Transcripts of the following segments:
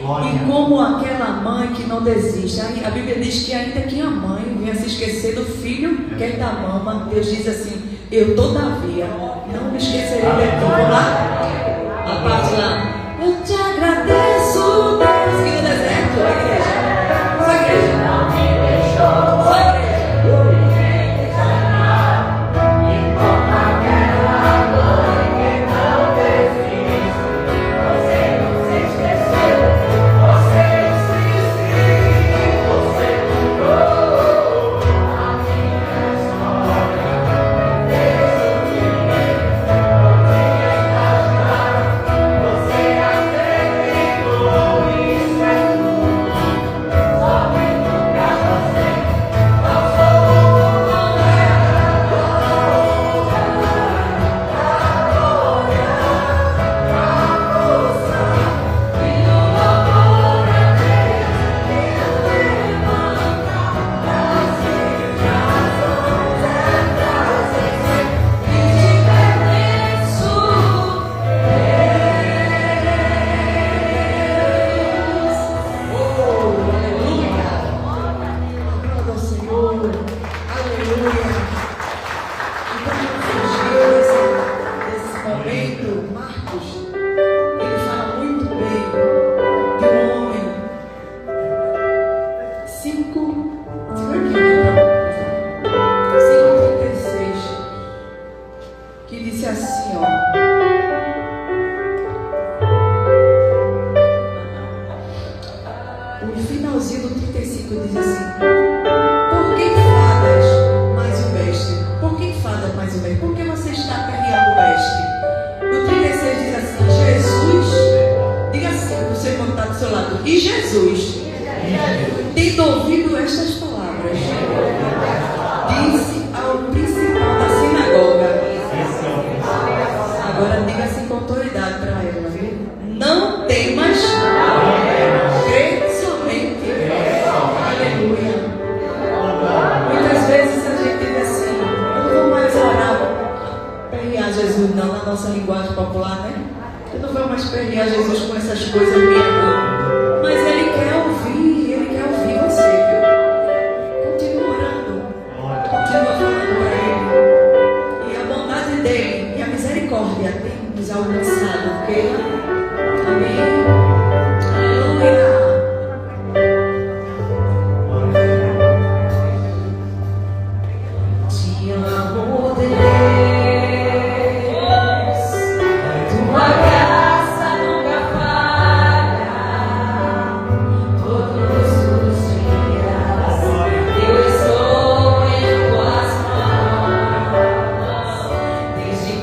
E como aquela mãe que não desiste. A Bíblia diz que ainda que a mãe venha se esquecer do filho que ainda mama, Deus diz assim: eu todavia não me esquecerei de ti. Vamos lá? A parte lá. Eu te agradeço, Deus, que no deserto, a igreja. Só a igreja. Não me deixou. Só a igreja.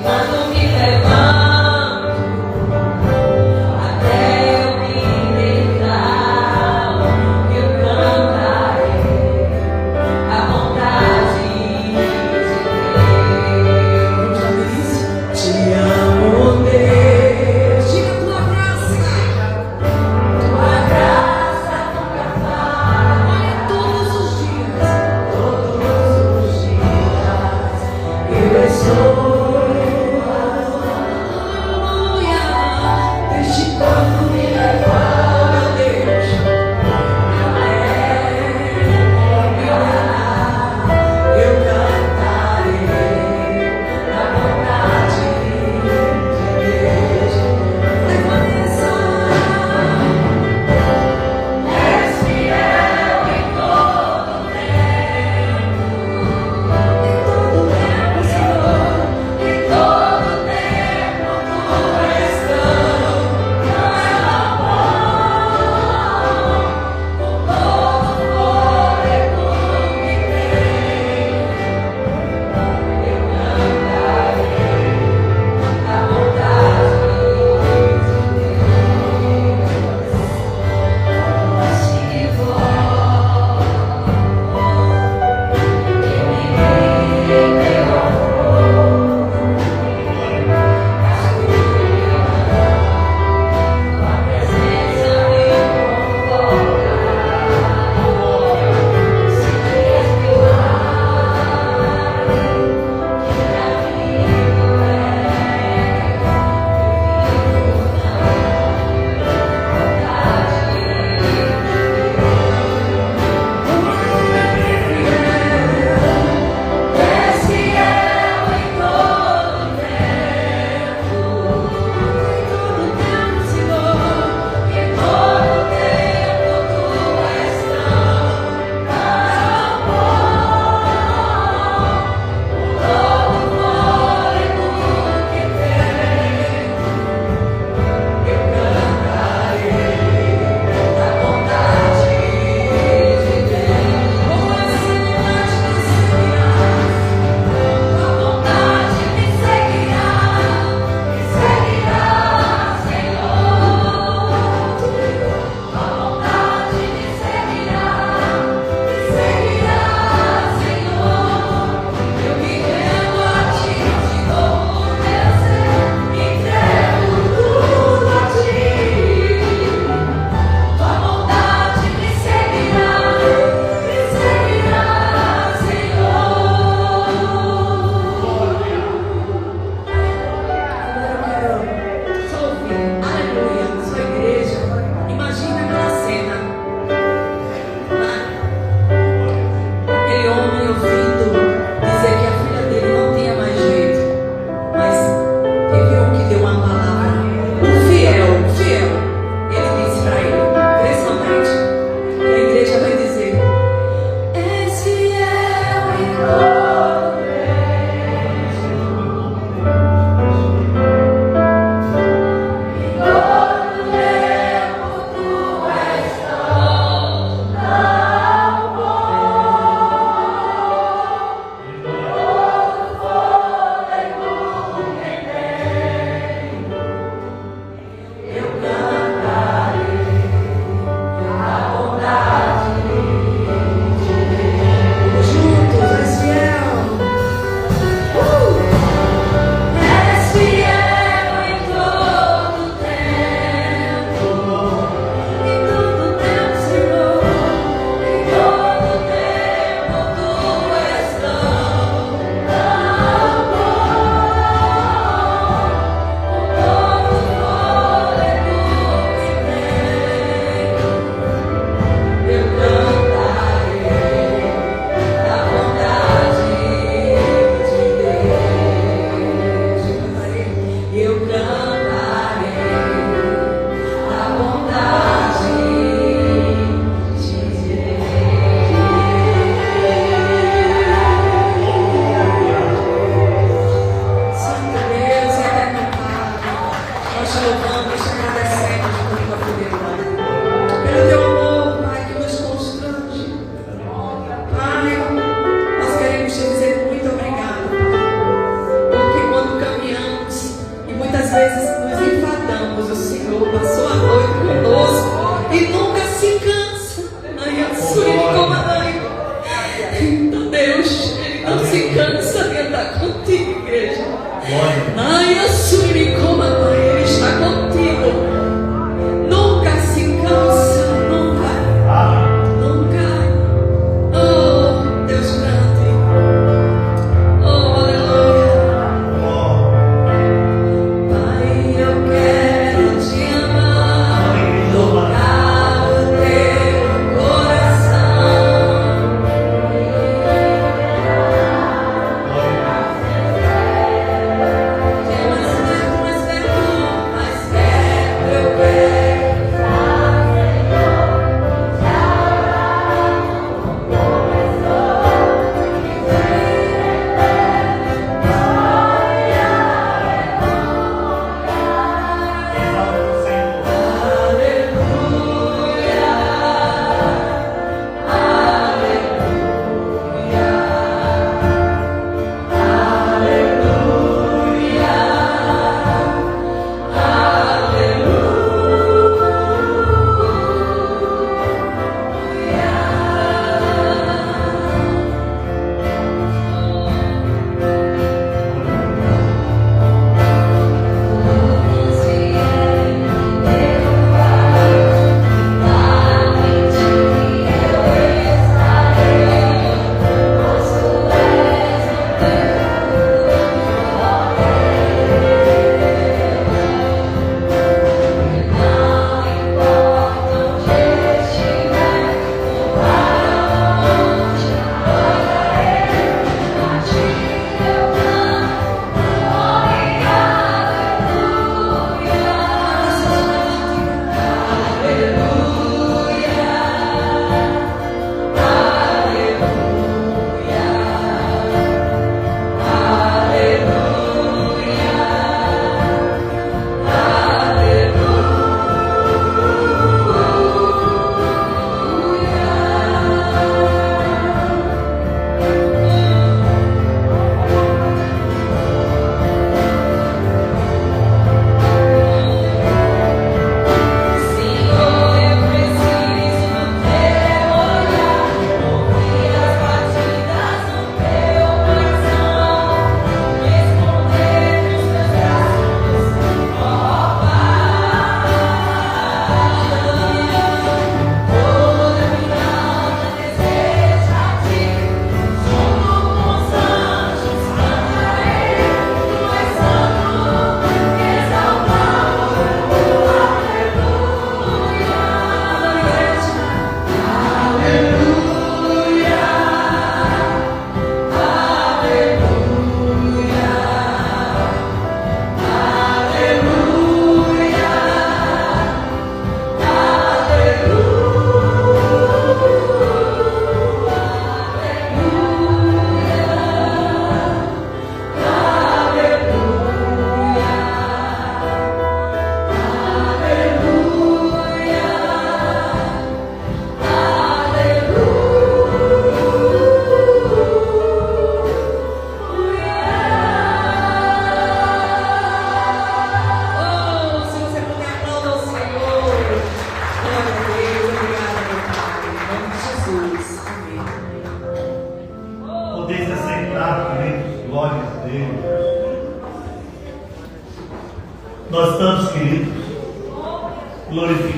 Quando me levanto até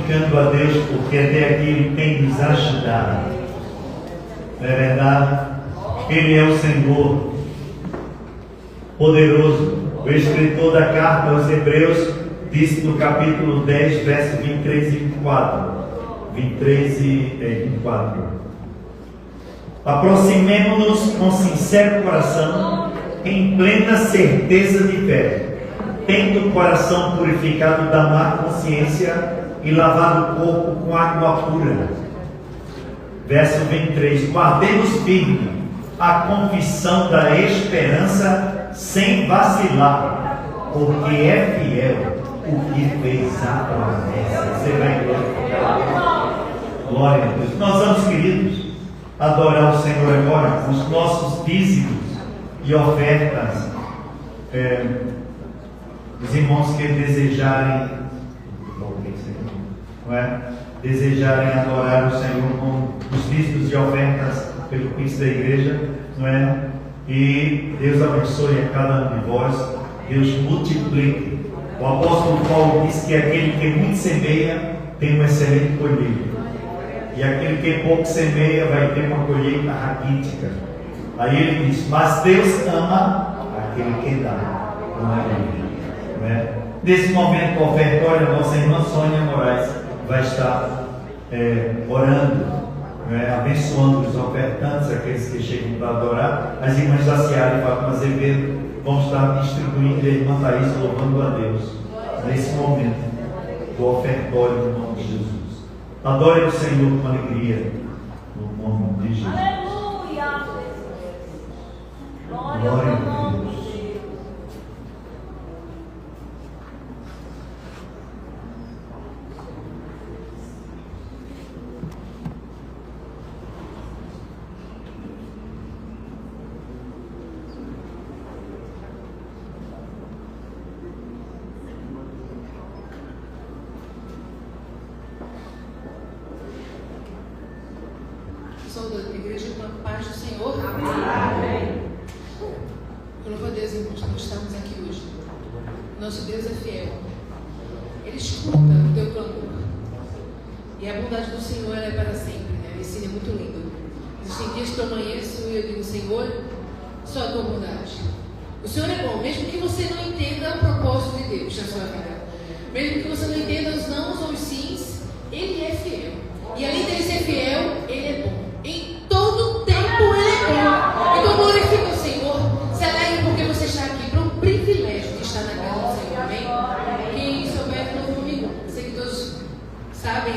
glorificando a Deus porque até aqui Ele tem nos ajudado. Não é verdade? Ele é o Senhor poderoso. O escritor da carta aos Hebreus disse no capítulo 10, versos 23 e 24. 23 e 24. Aproximemo-nos com sincero coração, em plena certeza de fé, tendo o coração purificado da má consciência e lavado o corpo com água pura. Verso 23. Guardemos firme a confissão da esperança sem vacilar, porque é fiel o que fez a promessa. Você vai glorificar a Deus. Glória a Deus. Nós vamos, queridos, adorar o Senhor agora com os nossos dízimos e ofertas. Os irmãos que desejarem, não é? Desejarem adorar o Senhor com os dízimos e ofertas pelo Cristo da igreja, não é? E Deus abençoe a cada um de vós, Deus multiplique. O apóstolo Paulo diz que aquele que muito semeia tem uma excelente colheita, e aquele que pouco semeia vai ter uma colheita raquítica. Aí ele diz: mas Deus ama aquele que dá, não é? Nesse momento ofertório, a nossa irmã Sônia Moraes vai estar orando, abençoando os ofertantes, aqueles que chegam para adorar. As irmãs da Seara e Fátima Azevedo vão estar distribuindo, e a irmã Thaís louvando a Deus nesse momento do ofertório, no nome de Jesus. Adore o Senhor com alegria, no nome de Jesus. Aleluia! Glória a Deus. Saudando a igreja com a paz do Senhor. Amém. Louva a Deus, irmãos, nós estamos aqui hoje. Nosso Deus é fiel. Ele escuta o teu clamor. E a bondade do Senhor é para sempre, né? Esse é muito lindo. Existem dias que eu amanheço e eu digo: Senhor, só a tua bondade. O Senhor é bom, mesmo que você não entenda o propósito de Deus na sua vida. Mesmo que você não entenda os nãos ou os sims, Ele é fiel. E além dele ser fiel, Ele é bom. Em todo tempo Ele é bom. Então glorifica o Senhor. Se alegre porque você está aqui, para um privilégio de estar na casa do Senhor. Amém? Quem souber, louve comigo. Sei que todos sabem.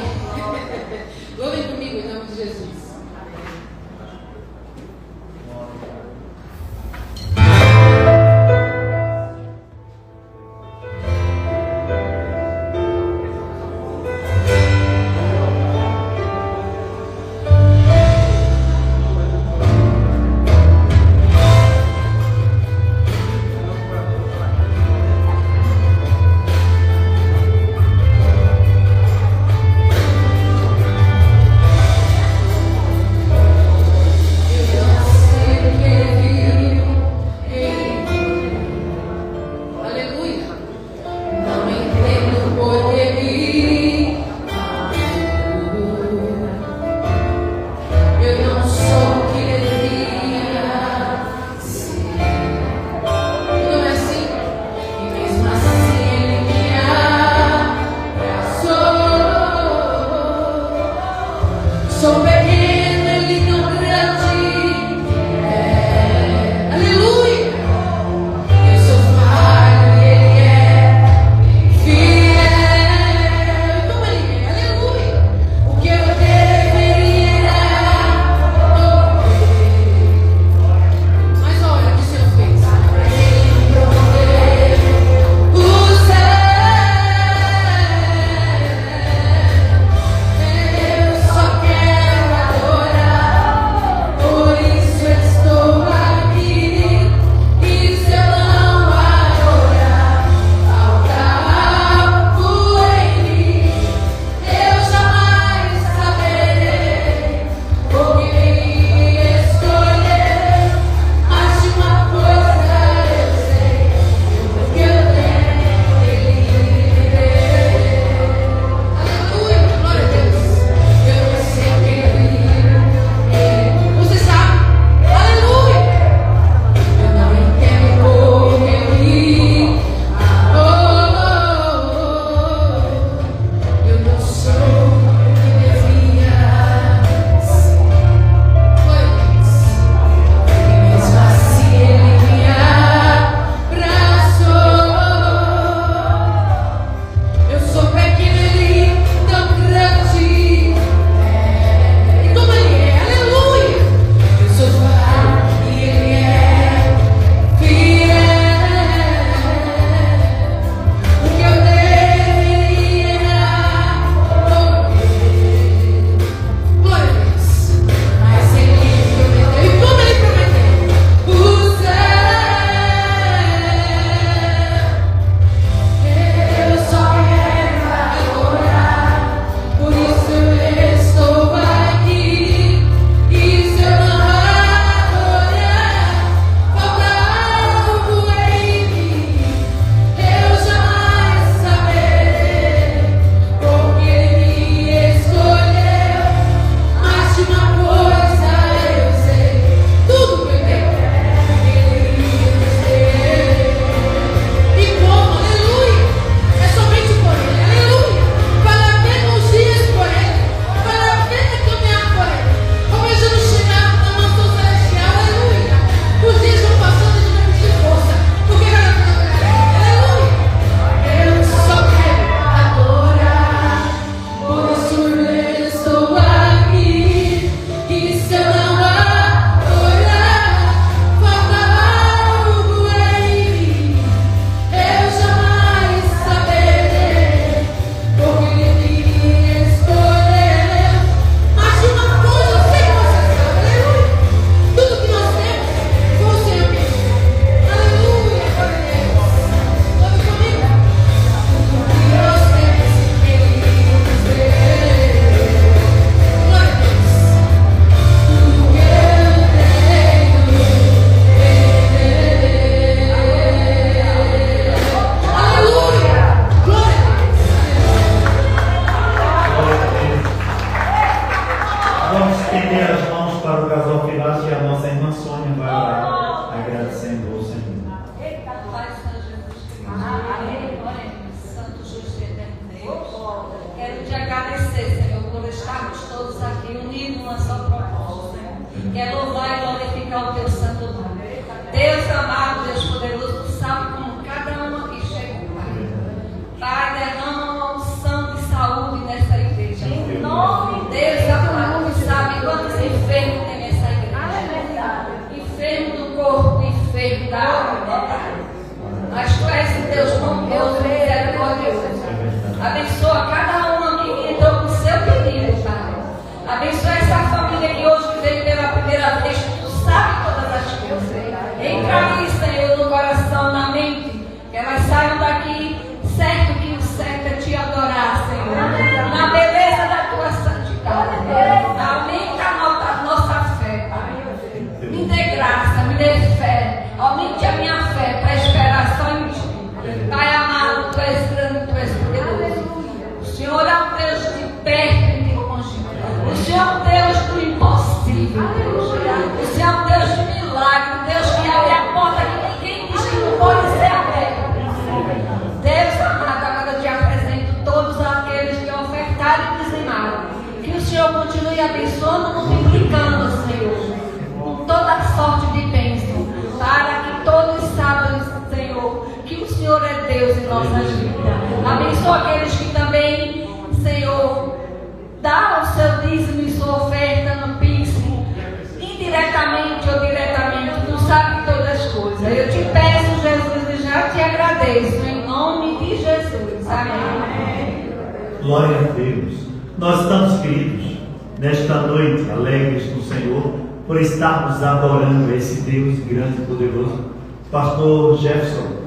Louvem comigo em nome de Jesus. Eu só quero agradecer, Senhor, por estarmos todos aqui unidos numa só propósito, Senhor. Que é louvar e glorificar o teu santo nome. Deus amado, Deus poderoso, tu sabe como cada um aqui chegou, Pai. Pai, derrama uma unção de saúde nessa igreja. Em nome de Deus amado, tu sabe quantos enfermos tem nessa igreja. Enfermo do corpo, enfermo da alma, Pai. Mas tu és um Deus bondoso e misericordioso. Abençoa cada um que entrou com o seu pedido, Pai. Abençoa essa família que hoje veio pela primeira vez. Tu sabe todas as coisas. Entra ali, Senhor, no coração, na mente. Que elas saiam daqui certo que o certo é te adorar, Senhor. Na beleza da tua santidade. Aumenta a nossa fé, Pai. Me dê graça, me dê fé. Aumente a minha fé para esperar só em ti. Pai amado, tu és grande, tu és poderoso. O Senhor é um Deus de perto e de longe. O Senhor é um Deus do impossível, Deus. O Senhor é um Deus de milagre, um Deus que abre a porta que ninguém diz que não pode ser aberta. Deus amado, agora eu te apresento todos aqueles que ofertaram e dizimaram. Que o Senhor continue abençoando, multiplicando, Senhor, com toda sorte de bênção, para que todos saibam, Senhor, que o Senhor é Deus em nossas vidas. Abençoa aqueles que também, Senhor, dá o seu dízimo e sua oferta no Pix, indiretamente ou diretamente, tu sabe todas as coisas. Eu te peço, Jesus, e já te agradeço, em nome de Jesus. Amém. Glória a Deus. Nós estamos queridos nesta noite, alegres no Senhor, por estarmos adorando esse Deus grande e poderoso. Pastor Jefferson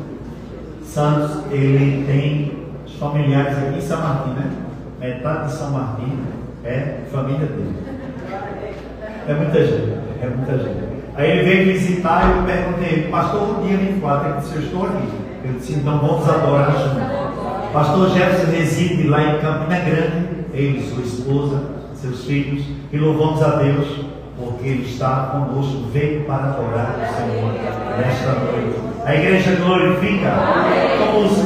Santos, ele tem familiares aqui em São Martim, né? Metade de São Martim é família dele. É muita gente, é muita gente. Aí ele veio visitar e eu perguntei, pastor, o dia 24, ele disse, eu estou aqui. Eu disse, então vamos adorar juntos. Pastor Jefferson reside lá em Campina Grande, ele, sua esposa, seus filhos, e louvamos a Deus, porque Ele está conosco, veio para adorar o Senhor nesta noite. A igreja glorifica, todos,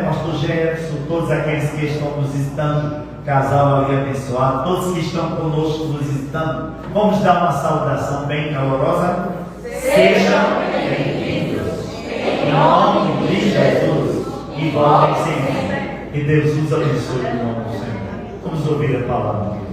pastor Jefferson, todos aqueles que estão nos visitando, casal ali abençoado, todos que estão conosco nos visitando, vamos dar uma saudação bem calorosa. Sejam bem-vindos, em nome de Jesus, e voltem sempre. E Deus nos abençoe no nome do Senhor. Vamos ouvir a palavra de Deus.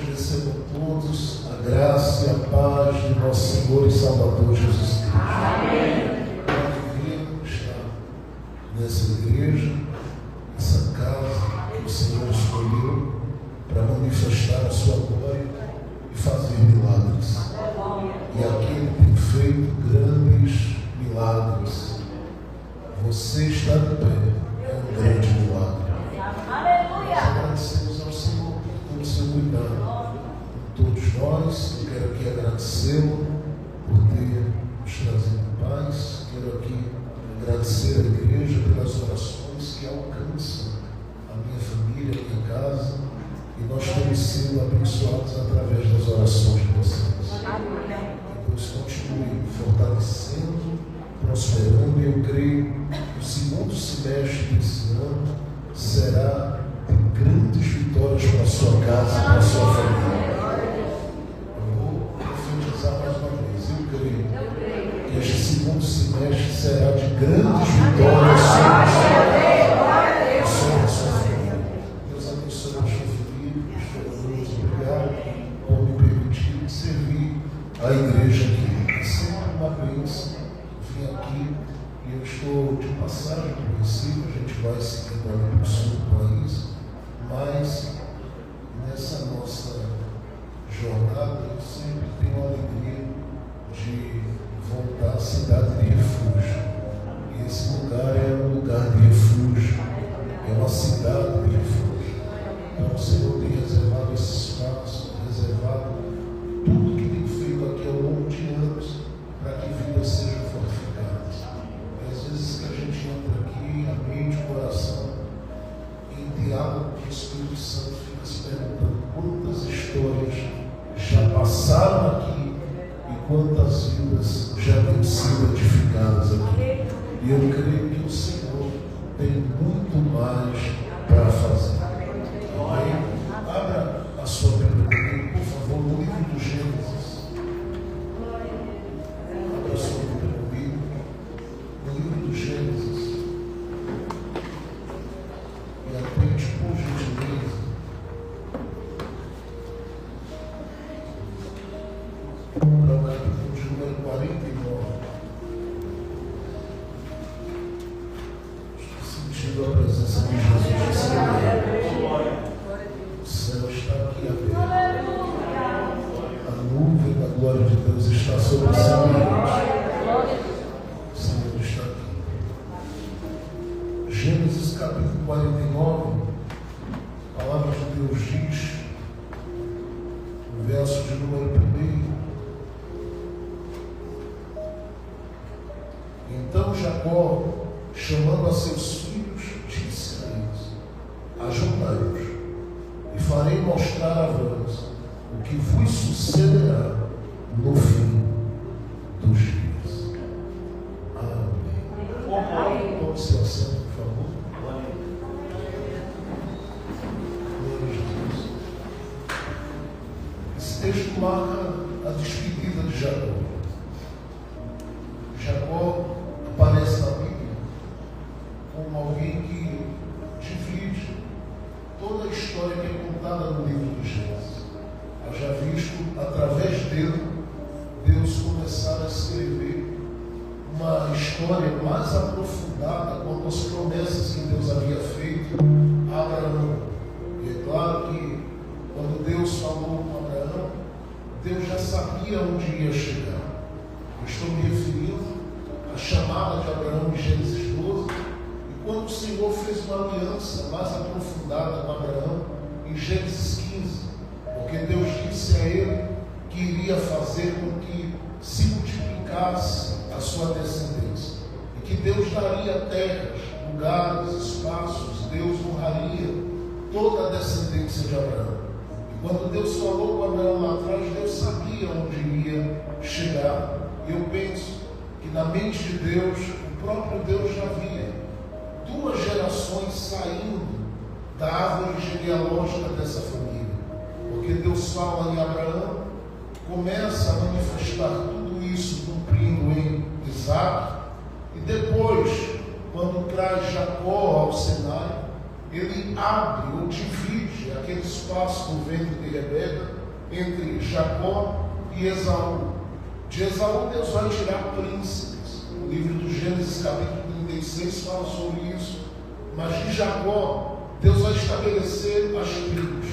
Recebam todos a graça e a paz de nosso Senhor e Salvador Jesus Cristo. Amém. Alegria estar nessa igreja, nessa casa que o Senhor escolheu para manifestar a sua glória e fazer milagres. E aquele que tem feito grandes milagres. Você está de pé, é um grande milagre. Aleluia. Agradecemos ao Senhor por seu cuidado. Todos nós, eu quero aqui agradecê-lo por ter nos trazido paz. Quero aqui agradecer à igreja pelas orações que alcançam a minha família, a minha casa, e nós temos sido abençoados através das orações de vocês. Deus continue fortalecendo, prosperando, e eu creio que o segundo semestre desse ano será de grandes vitórias para a sua casa, para a sua família. Mais uma vez, eu creio que este segundo semestre será de grandes vitórias sobre a sua família. Deus abençoe a sua família, obrigado por me permitir servir a igreja aqui. É sempre uma bênção vir aqui, e eu estou de passagem no Recife, a gente vai seguindo ali para o sul do país, mas nessa nossa jornada eu sempre tenho a alegria de voltar à cidade de refúgio. E esse lugar é um lugar de refúgio, é uma cidade de refúgio. Então o Senhor tem reservado esse espaço, reservado tudo que tem feito aqui ao longo de anos para que vidas sejam fortificadas. E às vezes que a gente entra aqui, a mente, o coração, em diálogo com o Espírito Santo, fica se perguntando quantas histórias já passaram aqui e quantas vidas sido edificadas aqui. E eu creio que o Senhor tem muito mais para fazer. Amém? Abra a sua Bíblia comigo, por favor, no livro do Gênesis. Abra a sua Bíblia comigo, no livro do Gênesis. E atente, por gentileza, para o capítulo de número 49. Estou sentindo a presença de Jesus nesse lugar. O céu está aqui aberto. A nuvem da glória de Deus está sobre o seu ambiente. O Senhor está aqui. Gênesis capítulo 49, a palavra de Deus diz, no verso de número 1. Então Jacó, chamando a seus filhos, disse a eles: ajuntai-vos, e farei mostrar a vós o que vos sucederá no fim dos dias. Amém. Tome seu assento, por favor. Glória a Deus. Esse texto marca a despedida de Jacó. Jacó aparece na Bíblia como alguém que divide toda a história que é contada no livro do Gênesis. Haja visto, através dele, Deus começar a escrever uma história mais aprofundada quanto às promessas que Deus havia feito a Abraão. E é claro que quando Deus falou com Abraão, Deus já sabia onde ia chegar. Eu estou me referindo à chamada de Abraão em Gênesis 12, e quando o Senhor fez uma aliança mais aprofundada com Abraão em Gênesis 15, porque Deus disse a ele que iria fazer com que se multiplicasse a sua descendência, e que Deus daria terras, lugares, espaços, Deus honraria toda a descendência de Abraão. E quando Deus falou com Abraão lá atrás, Deus sabia onde iria chegar. E eu penso que na mente de Deus, o próprio Deus já via 2 gerações saindo da árvore genealógica dessa família. Porque Deus fala em Abraão, começa a manifestar tudo isso cumprindo em Isaac, e depois, quando traz Jacó ao cenário, ele abre ou divide aquele espaço no ventre de Rebeca entre Jacó e Esaú. De Esaú Deus vai tirar príncipes. O livro do Gênesis capítulo 36 fala sobre isso. Mas de Jacó Deus vai estabelecer as tribos.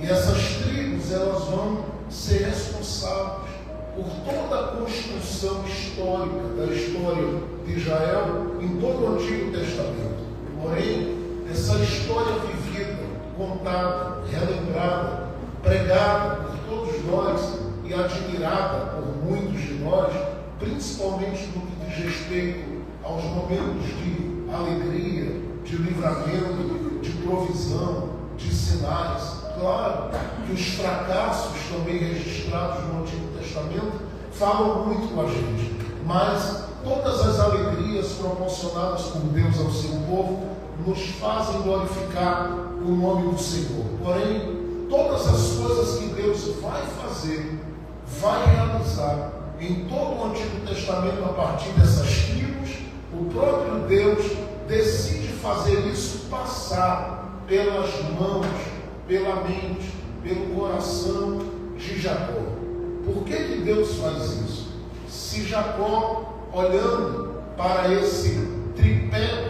E essas tribos elas vão ser responsáveis por toda a construção histórica da história de Israel em todo o Antigo Testamento. Porém, essa história vivida, contada, relembrada, pregada por todos nós e admirada por muitos de nós, principalmente no que diz respeito aos momentos de alegria, de livramento, de provisão, de sinais. Claro que os fracassos também registrados no Antigo Testamento falam muito com a gente, mas todas as alegrias proporcionadas por Deus ao seu povo nos fazem glorificar o nome do Senhor. Porém, todas as coisas que Deus vai fazer, vai realizar em todo o Antigo Testamento a partir dessas tribos, o próprio Deus decide fazer isso passar pelas mãos, pela mente, pelo coração de Jacó. Por que Deus faz isso? Se Jacó, olhando para esse tripé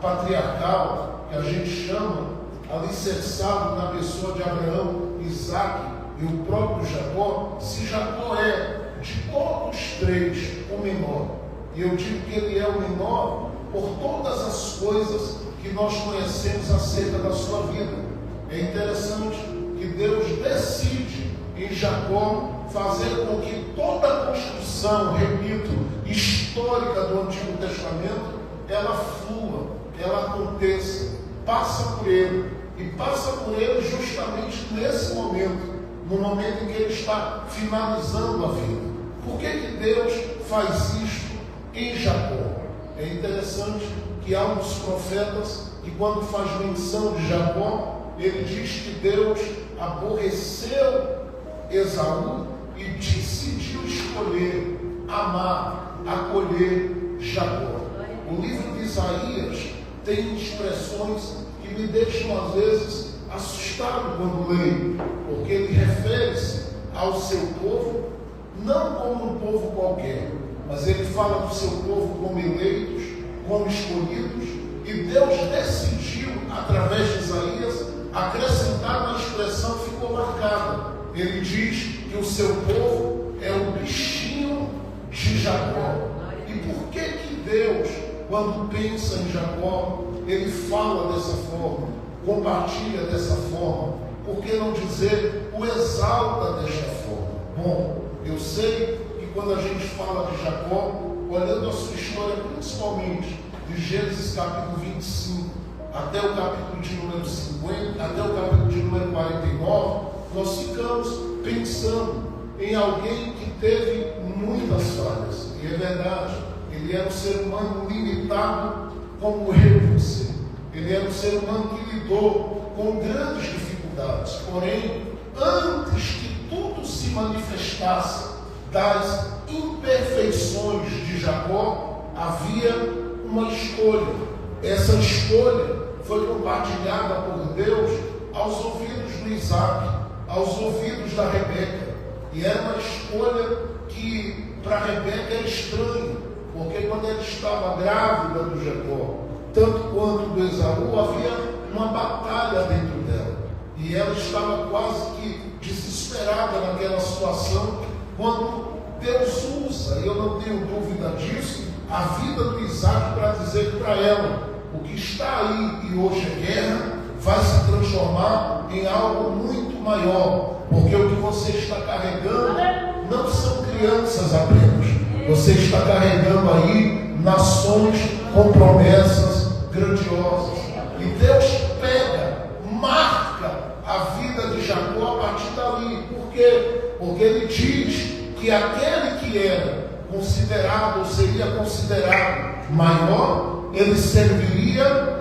patriarcal que a gente chama, alicerçado na pessoa de Abraão, Isaac e o próprio Jacó, se Jacó é de todos os 3 o menor, e eu digo que ele é o menor por todas as coisas que nós conhecemos acerca da sua vida. É interessante que Deus decide em Jacó fazer com que toda a construção, repito, histórica do Antigo Testamento, ela flua, ela aconteça, passa por ele, e passa por ele justamente nesse momento, no momento em que ele está finalizando a vida. Por que Deus faz isto em Jacó. É interessante que há um dos profetas que, quando faz menção de Jacó, ele diz que Deus aborreceu Esaú e decidiu escolher, amar, acolher Jacó. O livro de Isaías tem expressões que me deixam às vezes assustado quando leio, porque ele refere-se ao seu povo não como um povo qualquer, mas ele fala do seu povo como eleitos, como escolhidos, e Deus decidiu, através de Isaías, acrescentar uma expressão que ficou marcada. Ele diz que o seu povo é o bichinho de Jacó. E por que Deus, quando pensa em Jacó, ele fala dessa forma, compartilha dessa forma? Por que não dizer o exalta desta forma? Bom, eu sei que quando a gente fala de Jacó, olhando a sua história, principalmente de Gênesis capítulo 25 até o capítulo de número 50, até o capítulo de número 49, nós ficamos pensando em alguém que teve muitas falhas. E é verdade, ele era um ser humano limitado como eu e você. Ele era um ser humano que lidou com grandes dificuldades. Porém, antes que tudo se manifestasse das imperfeições de Jacó, havia uma escolha. Essa escolha foi compartilhada por Deus aos ouvidos de Isaac, aos ouvidos da Rebeca. E era uma escolha que para Rebeca era estranha, porque quando ela estava grávida do Jacó, tanto quanto do Esaú, havia uma batalha dentro dela. E ela estava quase que desesperada naquela situação, quando Deus usa, e eu não tenho dúvida disso, a vida do Isaac para dizer para ela: o que está aí e hoje é guerra, vai se transformar em algo muito maior, porque o que você está carregando não são crianças apenas, você está carregando aí nações com promessas grandiosas. E Deus pega, marca a vida de Jacó a partir dali. Por quê? Porque ele diz que aquele que era considerado, ou seria considerado maior, ele serviria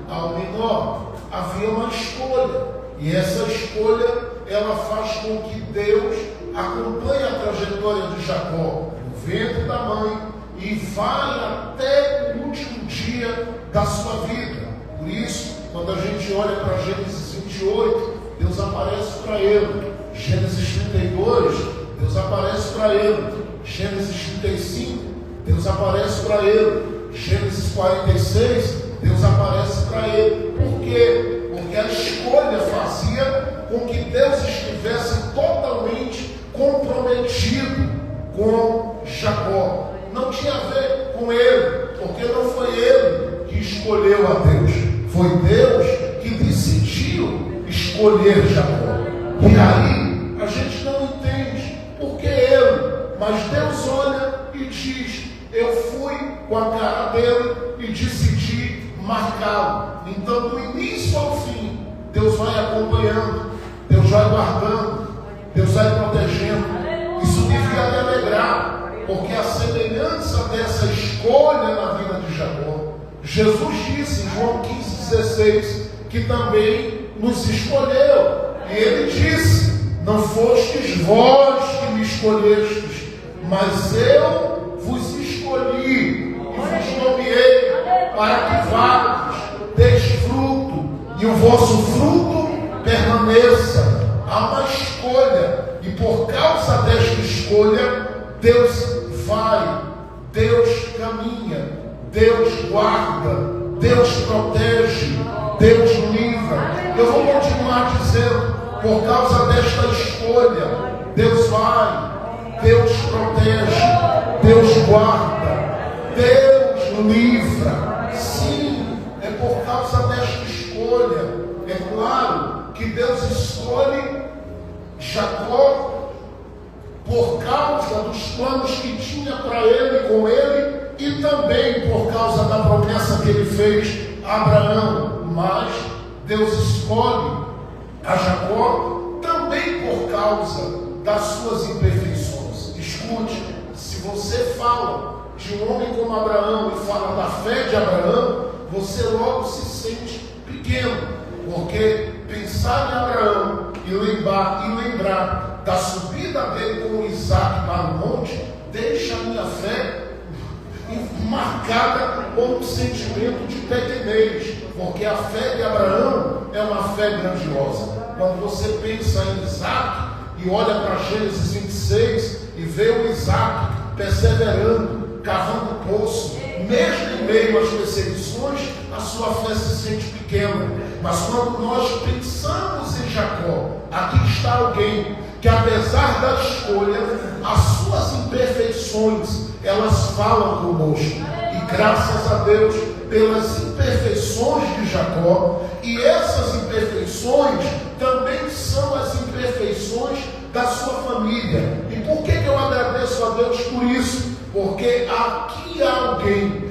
ao menor. Havia uma escolha, e essa escolha ela faz com que Deus acompanhe a trajetória de Jacó no ventre da mãe e vai até o último dia da sua vida. Por isso, quando a gente olha para Gênesis 28, Deus aparece para ele. Gênesis 32, Deus aparece para ele. Gênesis 35, Deus aparece para ele. Gênesis 46, Deus aparece para ele. Por quê? Porque a escolha fazia com que Deus estivesse totalmente comprometido com Jacó. Não tinha a ver com ele, porque não foi ele que escolheu a Deus, foi Deus que decidiu escolher Jacó. E aí a gente não entende por que ele, mas Deus olha e diz: eu fui com a cara dele e decidi marcá-lo. Então, do início ao fim, Deus vai acompanhando, Deus vai guardando, Deus vai protegendo. Isso devia me alegrar, porque a semelhança dessa escolha na vida de Jacó, Jesus disse em João 15,16 que também nos escolheu. E ele disse: não fostes vós que me escolhestes, mas eu vos escolhi e vos nomeei para que vades, deis fruto e o vosso fruto permaneça. Há uma escolha, e por causa desta escolha, Deus vai, Deus caminha, Deus guarda, Deus protege, Deus livra. Eu vou continuar dizendo: por causa desta escolha, Deus vai, Deus protege, Deus guarda, Deus livra. Sim, é por causa desta escolha. É claro que Deus escolhe Jacó por causa dos planos que tinha para ele, com ele, e também por causa da promessa que ele fez a Abraão. Mas Deus escolhe a Jacó também por causa das suas imperfeições. Escute, se você fala de um homem como Abraão e fala da fé de Abraão, você logo se sente pequeno, porque pensar em Abraão e lembrar da subida dele com Isaac para o monte, deixa a minha fé marcada por um sentimento de pequenez, porque a fé de Abraão é uma fé grandiosa. Quando você pensa em Isaac e olha para Gênesis 26 e vê o Isaac perseverando, cavando poço, mesmo em meio às perseguições, a sua fé se sente pequena. Mas quando nós pensamos em Jacó, aqui está alguém que, apesar da escolha, as suas imperfeições, elas falam conosco. E graças a Deus pelas imperfeições de Jacó, e essas imperfeições também são as imperfeições da sua família. E por que eu agradeço a Deus por isso? Porque aqui há alguém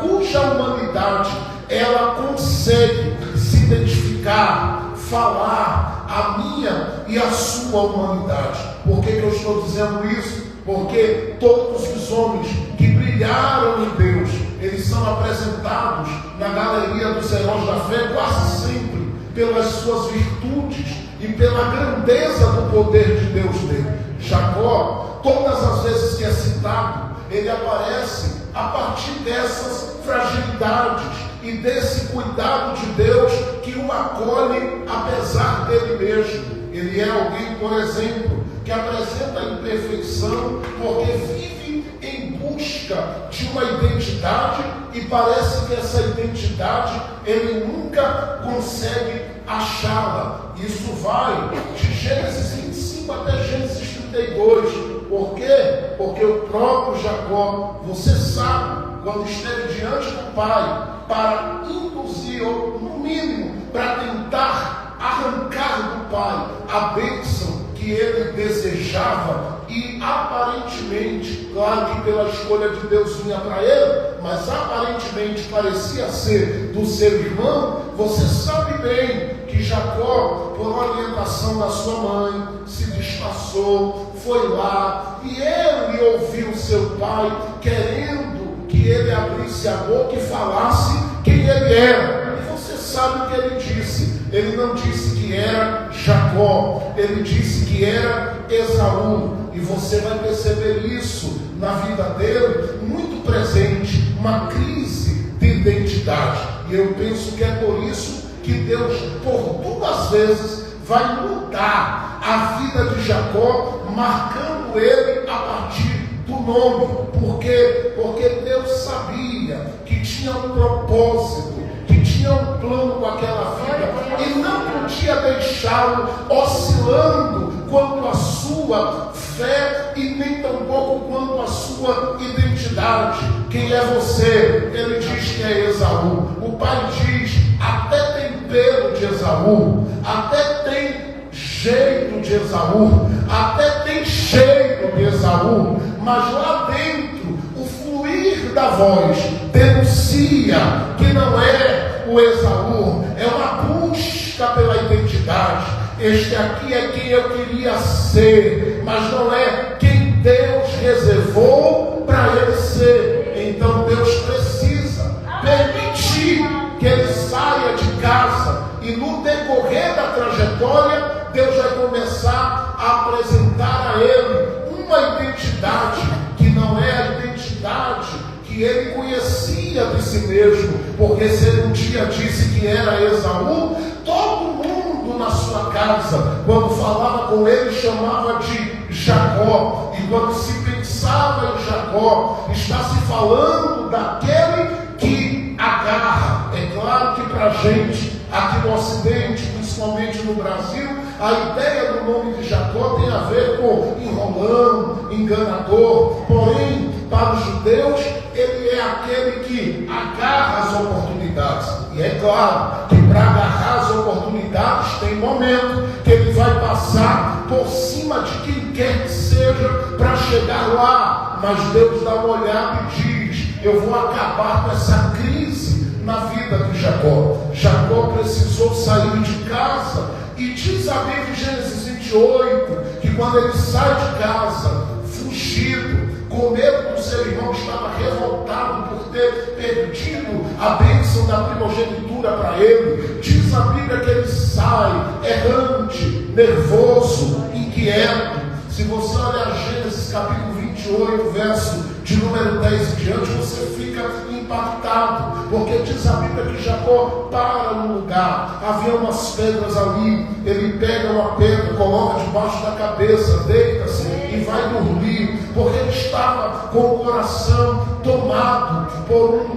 cuja humanidade ela consegue se identificar, falar a minha e a sua humanidade. Por que eu estou dizendo isso? Porque todos os homens que brilharam em Deus, eles são apresentados na galeria dos heróis da fé quase sempre pelas suas virtudes e pela grandeza do poder de Deus nele. Jacó, todas as vezes que é citado, ele aparece a partir dessas fragilidades e desse cuidado de Deus que o acolhe apesar dele mesmo. Ele é alguém, por exemplo, que apresenta a imperfeição porque vive em busca de uma identidade e parece que essa identidade ele nunca consegue achá-la. Isso vai de Gênesis 25 até Gênesis 32. Por quê? Porque o próprio Jacó, você sabe, quando esteve diante do pai para induzir, ou no mínimo, para tentar arrancar do pai a bênção que ele desejava, e aparentemente, claro que pela escolha de Deus vinha para ele, mas aparentemente parecia ser do seu irmão. Você sabe bem que Jacó, por orientação da sua mãe, se disfarçou, foi lá, e ele ouviu seu pai querendo que ele abrisse a boca e falasse quem ele era. E você sabe o que ele disse. Ele não disse que era Jacó, ele disse que era Esaú. E você vai perceber isso na vida dele, muito presente, uma crise de identidade. E eu penso que é por isso que Deus, por 2 vezes, vai mudar a vida de Jacó, marcando ele a partir do nome. Por quê? Porque Deus sabia que tinha um propósito, que tinha um plano com aquela vida, e não podia deixá-lo oscilando quanto à sua fé e nem tampouco quanto à sua identidade. Quem é você? Ele diz que é Esaú. O pai diz, até tem pelo de Esaú, até tem jeito de Esaú, até tem cheiro de Esaú, mas lá dentro o fluir da voz denuncia que não é o Esaú, é uma busca pela identidade. Este aqui é quem eu queria ser, mas não é quem Deus reservou para ele ser. Então Deus precisa permitir que ele saia de casa, e no decorrer da trajetória Deus vai começar a apresentar a ele uma identidade que não é a identidade que ele conhecia de si mesmo. Porque se ele um dia disse que era Esaú, todo mundo na sua casa, quando falava com ele, chamava de Jacó. E quando se pensava em Jacó, está se falando daquele que agarra. É claro que para a gente, aqui no Ocidente, principalmente no Brasil, a ideia do nome de Jacó tem a ver com enrolando, enganador. Porém, para os judeus, ele é aquele que agarra as oportunidades. E é claro que para agarrar as oportunidades tem momento que ele vai passar por cima de quem quer que seja para chegar lá. Mas Deus dá uma olhada e diz, eu vou acabar com essa crise na vida de Jacó. Jacó precisou sair de casa, e diz a Bíblia em Gênesis 28 que quando ele sai de casa, fugido, com com medo do seu irmão, estava revoltado por ter perdido a bênção da primogenitura para ele. Diz a Bíblia que ele sai errante, nervoso, inquieto. Se você olhar Gênesis capítulo 28, verso de número 10 em diante, você fica impactado, porque diz a Bíblia que Jacó para no lugar, havia umas pedras ali, ele pega uma pedra, coloca debaixo da cabeça, deita-se e vai dormir, porque ele estava com o coração tomado por um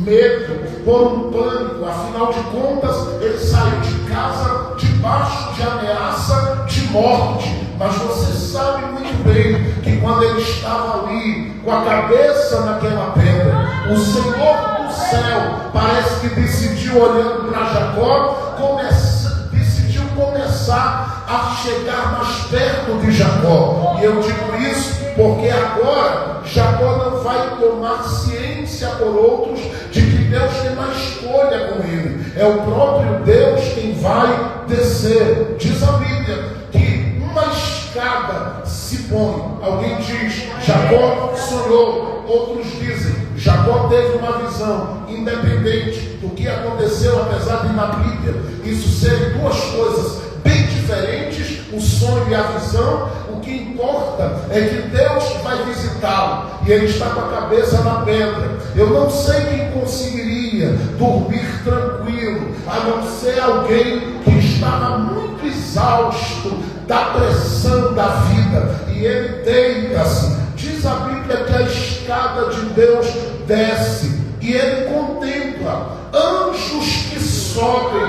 medo, por um pânico. Afinal de contas, ele saiu de casa debaixo de ameaça de morte. Mas você sabe muito bem que quando ele estava ali com a cabeça naquela pedra, o Senhor do céu parece que decidiu, olhando para Jacó, decidiu começar a chegar mais perto de Jacó. E eu digo isso porque agora Jacó não vai tomar ciência por outros de que Deus tem uma escolha com ele. É o próprio Deus quem vai descer. Diz a Bíblia que uma escada se põe. Alguém diz, Jacó sonhou. Outros dizem, Jacó teve uma visão. Independente do que aconteceu, apesar de na Bíblia isso serem duas coisas bem diferentes, o sonho e a visão, o que importa é que Deus vai visitá-lo e ele está com a cabeça na pedra. Eu não sei quem conseguiria dormir tranquilo, a não ser alguém que estava muito exausto da pressão da vida, e ele deita-se. Diz a Bíblia que a escada de Deus desce e ele contempla anjos que sobem,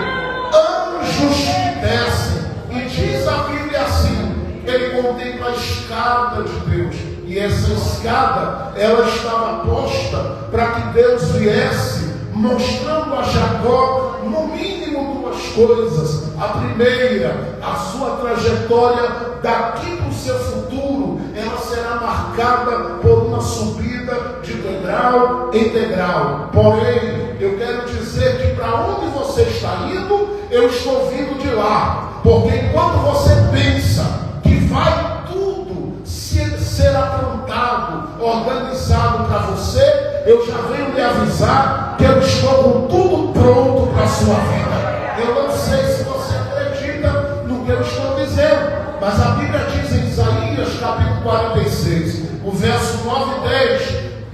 anjos que descem, e diz a Bíblia assim: ele contempla a escada de Deus, e essa escada ela estava posta para que Deus viesse mostrando a Jacó no mínimo duas coisas. A primeira, a sua trajetória daqui para o seu futuro, ela será marcada por uma subida de degrau em degrau. Porém, eu quero dizer que para onde você está indo, eu estou vindo de lá. Porque enquanto você pensa que vai tudo ser aprontado, organizado para você, eu já venho lhe avisar que eu estou com tudo pronto para a sua vida. Eu não sei se você acredita no que eu estou dizendo, mas a Bíblia diz em Isaías capítulo 46, o verso 9 e 10,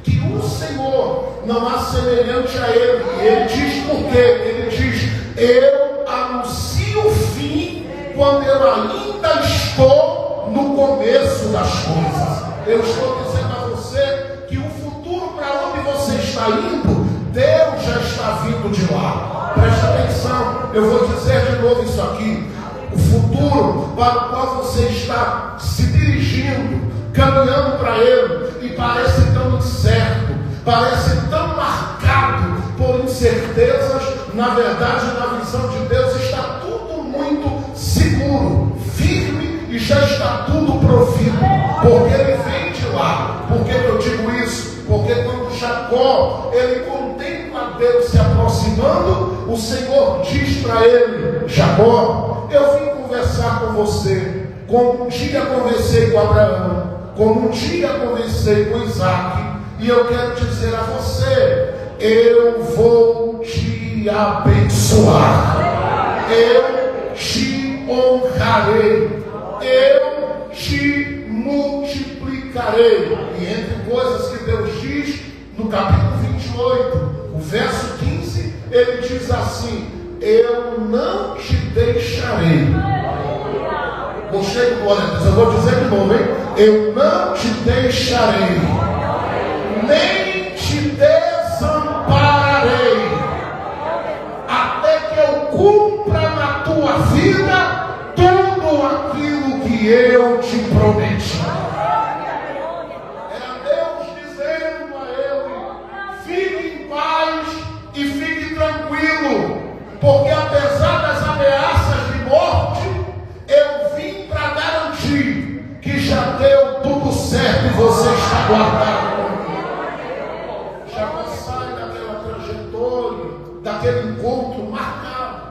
que o Senhor não há semelhante a Ele. E Ele diz por quê? Ele diz: eu anuncio o fim quando eu ainda estou no começo das coisas. Eu estou dizendo a você que o futuro para onde você está indo, Deus já está vindo de lá. Preste atenção, eu vou dizer de novo isso aqui. O futuro para o qual você está se dirigindo, caminhando para ele, e parece tão incerto, parece tão marcado por incertezas, na verdade, na visão de Deus, está tudo muito seguro, firme, e já está tudo provido, porque ele vem de lá. Por que eu digo isso? Porque quando Jacó ele contempla Deus se aproximando, o Senhor diz para ele: Jacó, eu vim conversar com você, como um dia conversei com Abraão, como um dia conversei com Isaac, e eu quero dizer a você: eu vou te abençoar, eu te honrarei, eu te multiplicarei. E entre coisas que Deus diz no capítulo 28, o verso 15, ele diz assim: eu não te deixarei. Gostei do glória a Deus, eu vou dizer de novo, hein? Eu não te deixarei, nem te desampararei, até que eu cumpra na tua vida tudo aquilo que eu te prometi. Era Deus dizendo a ele: fique em paz e fique tranquilo, porque apesar das ameaças de morte, eu vim para garantir que já deu tudo certo e você está guardado comigo. Jacó sai daquela trajetória, daquele encontro marcado,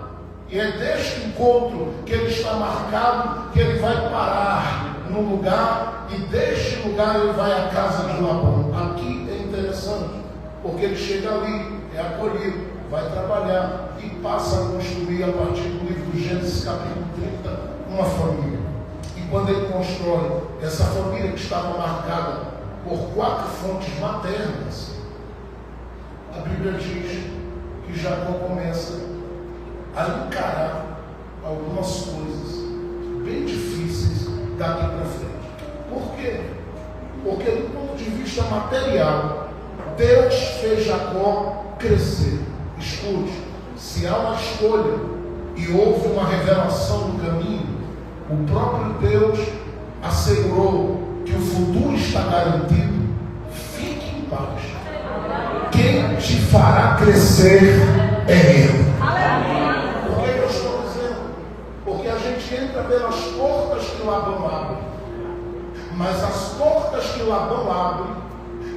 e é deste encontro que ele está marcado, que ele vai parar no lugar, e deste lugar ele vai à casa de Labão. Aqui é interessante, porque ele chega ali, é acolhido, vai trabalhar e passa a construir, a partir do livro do Gênesis, capítulo 30, uma família. E quando ele constrói essa família que estava marcada por 4 fontes maternas, a Bíblia diz que Jacó começa a encarar algumas coisas bem difíceis daqui para frente. Por quê? Porque do ponto de vista material, Deus fez Jacó crescer. Escute, se há uma escolha e houve uma revelação no caminho, o próprio Deus assegurou que o futuro está garantido. Fique em paz. Quem te fará crescer é Ele. Por que eu estou dizendo? Porque a gente entra pelas portas que Labão abre, mas as portas que Labão abre,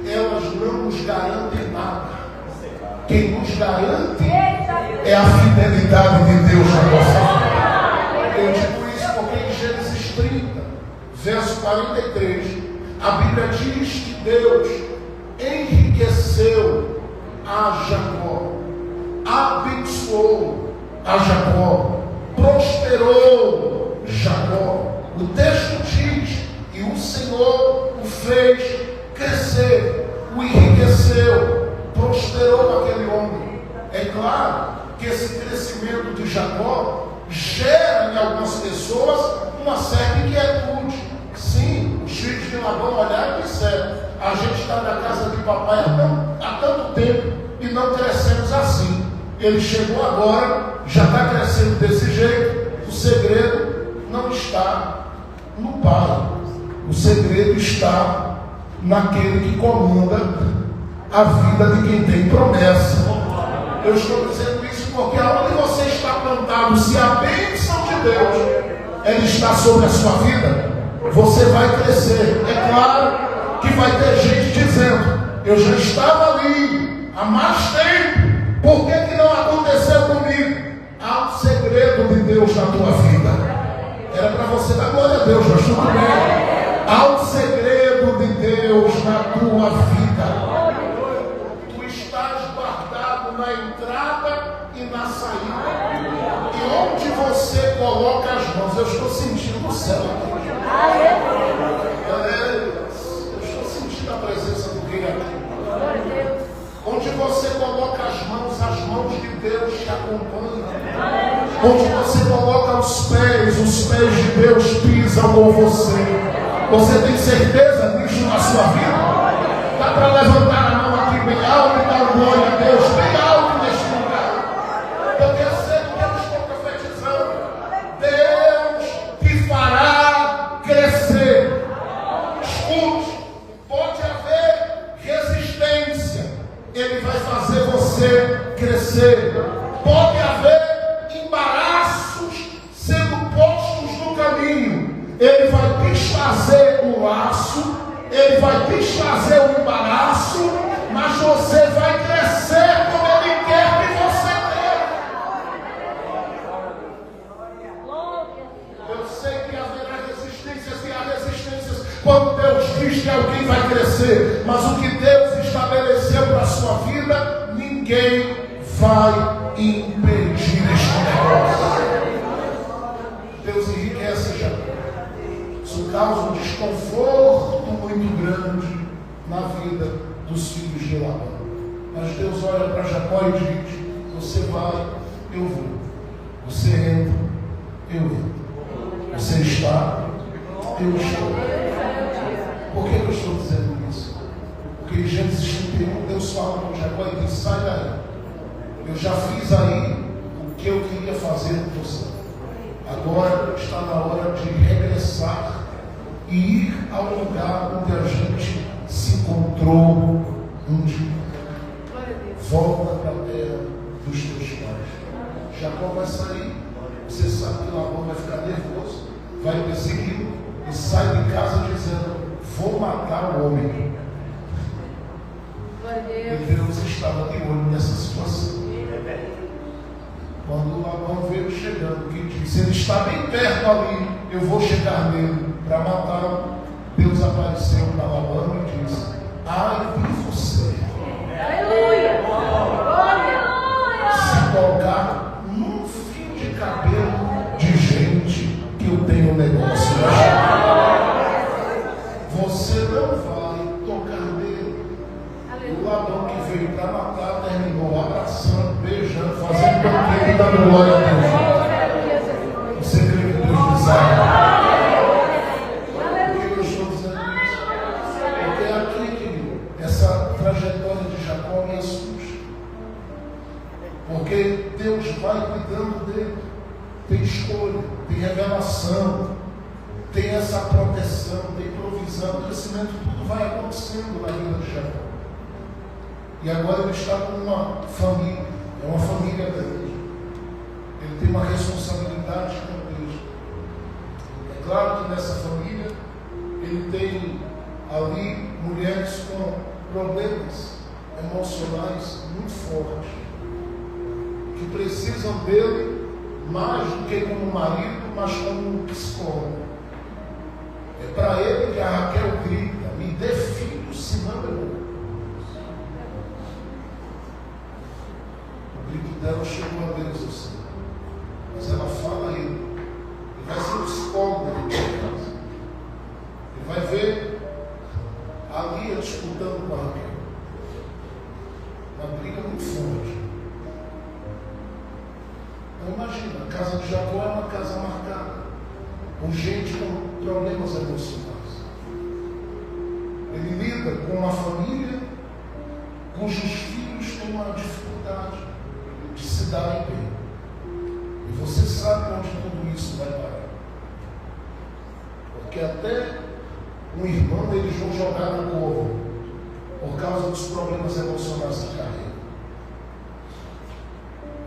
elas não nos garantem nada. Quem nos garante é a fidelidade de Deus na nossa vida. Eu digo isso porque em Gênesis 30, verso 43, a Bíblia diz que Deus enriqueceu a Jacó, abençoou a Jacó, prosperou Jacó. O texto diz: e o Senhor o fez crescer, o enriqueceu, prosperou aquele homem. É claro que esse crescimento de Jacó gera em algumas pessoas uma certa inquietude. Sim, os filhos de Labão olharam e disseram: a gente está na casa de papai há tanto tempo e não crescemos assim. Ele chegou agora, já está crescendo desse jeito. O segredo não está no pai, o segredo está naquele que comanda a vida de quem tem promessa. Eu estou dizendo isso porque aonde você está plantado, se a bênção de Deus ela está sobre a sua vida, você vai crescer. É claro que vai ter gente dizendo: eu já estava ali há mais tempo, por que não aconteceu comigo? Há um segredo de Deus na tua vida. Era para você dar glória a Deus, mas tudo bem. Há um segredo de Deus na tua vida. Tu estás guardado na entrada e na saída. E onde você coloca as mãos, eu estou sentindo o céu aqui. Eu estou sentindo a presença do Rei aqui. Onde você coloca as mãos de Deus te acompanham. Onde você coloca os pés de Deus pisam com você. Você tem certeza disso na sua vida? Dá para levantar a mão aqui bem alto e dar glória a Deus bem alto neste lugar. Porque eu sei que eu estou profetizando. Deus te fará crescer. Escute, pode haver resistência, Ele vai fazer você crescer. Pode haver embaraços sendo postos no caminho, Ele vai desfazer o laço, Ele vai desfazer o embaraço, mas você vai crescer como Ele quer que você cresça. Eu sei que haverá resistências e há resistências quando Deus diz que alguém vai crescer, mas o que Deus estabeleceu para a sua vida, ninguém vai impedir este negócio. Deus enriquece já. Isso causa um desconforto muito grande na vida dos filhos de Labão. Mas Deus olha para Jacó e diz: você vai, eu vou. Você entra, eu entro. Você está, eu estou. Por que eu estou dizendo isso? Porque em Gênesis 31 Deus fala com Jacó e diz: sai daí. Eu já fiz aí o que eu queria fazer com você. Agora está na hora de regressar e ir ao lugar onde a gente se encontrou um dia. Volta para a terra dos teus pais. Jacó vai sair. Você sabe que Labão vai ficar nervoso, vai persegui-lo e sai de casa dizendo: vou matar o homem. E Deus estava de olho nessa situação. Quando Labão veio chegando, que disse: ele está bem perto ali, eu vou chegar nele para matá-lo. Deus apareceu para Labão e disse: ai de você, Aleluia! se tocar num fio de cabelo de gente que eu tenho negócio. Você não vai tocar nele. O Labão que veio para matar terminou abraçando, beijando, fazendo banquete da glória a Deus. Você crê que Deus desarma? Por que eu estou dizendo isso? Porque é aqui, querido, essa trajetória de Jacó me assusta. Porque Deus vai cuidando dele. Tem escolha, tem revelação, tem essa proteção, tem provisão, o crescimento, tudo vai acontecendo na vida de Jacó. E agora ele está com uma família, é uma família da igreja. Ele tem uma responsabilidade com a igreja. É claro que nessa família ele tem ali mulheres com problemas emocionais muito fortes, que precisam dele mais do que como marido, mas como um psicólogo. É para ele que a Raquel grita: me dê filho, senão eu morro. O grito dela chegou a Deus assim, mas ela fala a ele. Ele vai ser o psicólogo dentro de casa. Ele vai ver a Lia disputando com a Raquel. Uma briga muito forte. Então imagina, a casa de Jacó é uma casa marcada, com gente com problemas emocionais. Ele lida com uma família cujos filhos têm uma dificuldade de se darem bem. E você sabe onde tudo isso vai parar. Porque até um irmão eles vão jogar no corpo por causa dos problemas emocionais da carreira.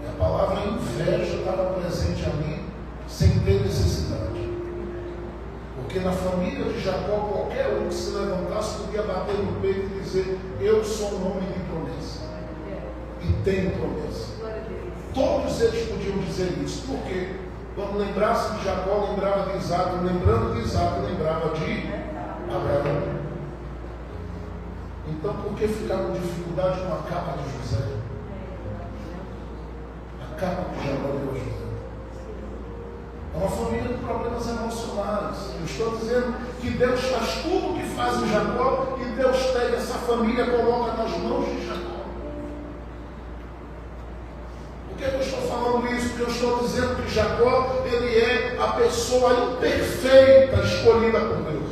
E a palavra inveja estava presente ali sem ter necessidade. Porque na família de Jacó, qualquer um que se levantasse podia bater no peito e dizer: eu sou um homem de promessa. E tenho promessa. Todos eles podiam dizer isso. Por quê? Quando lembrasse de Jacó, lembrava de Isaac. Lembrando de Isaac, lembrava de Abraão. Então, por que ficar com dificuldade com a capa de José? A capa que Jacó deu a José. É uma família com problemas emocionais. Eu estou dizendo que Deus faz tudo o que faz em Jacó, e Deus pega essa família e coloca nas mãos de Jacó. Por que eu estou falando isso? Porque eu estou dizendo que Jacó, ele é a pessoa imperfeita escolhida por Deus.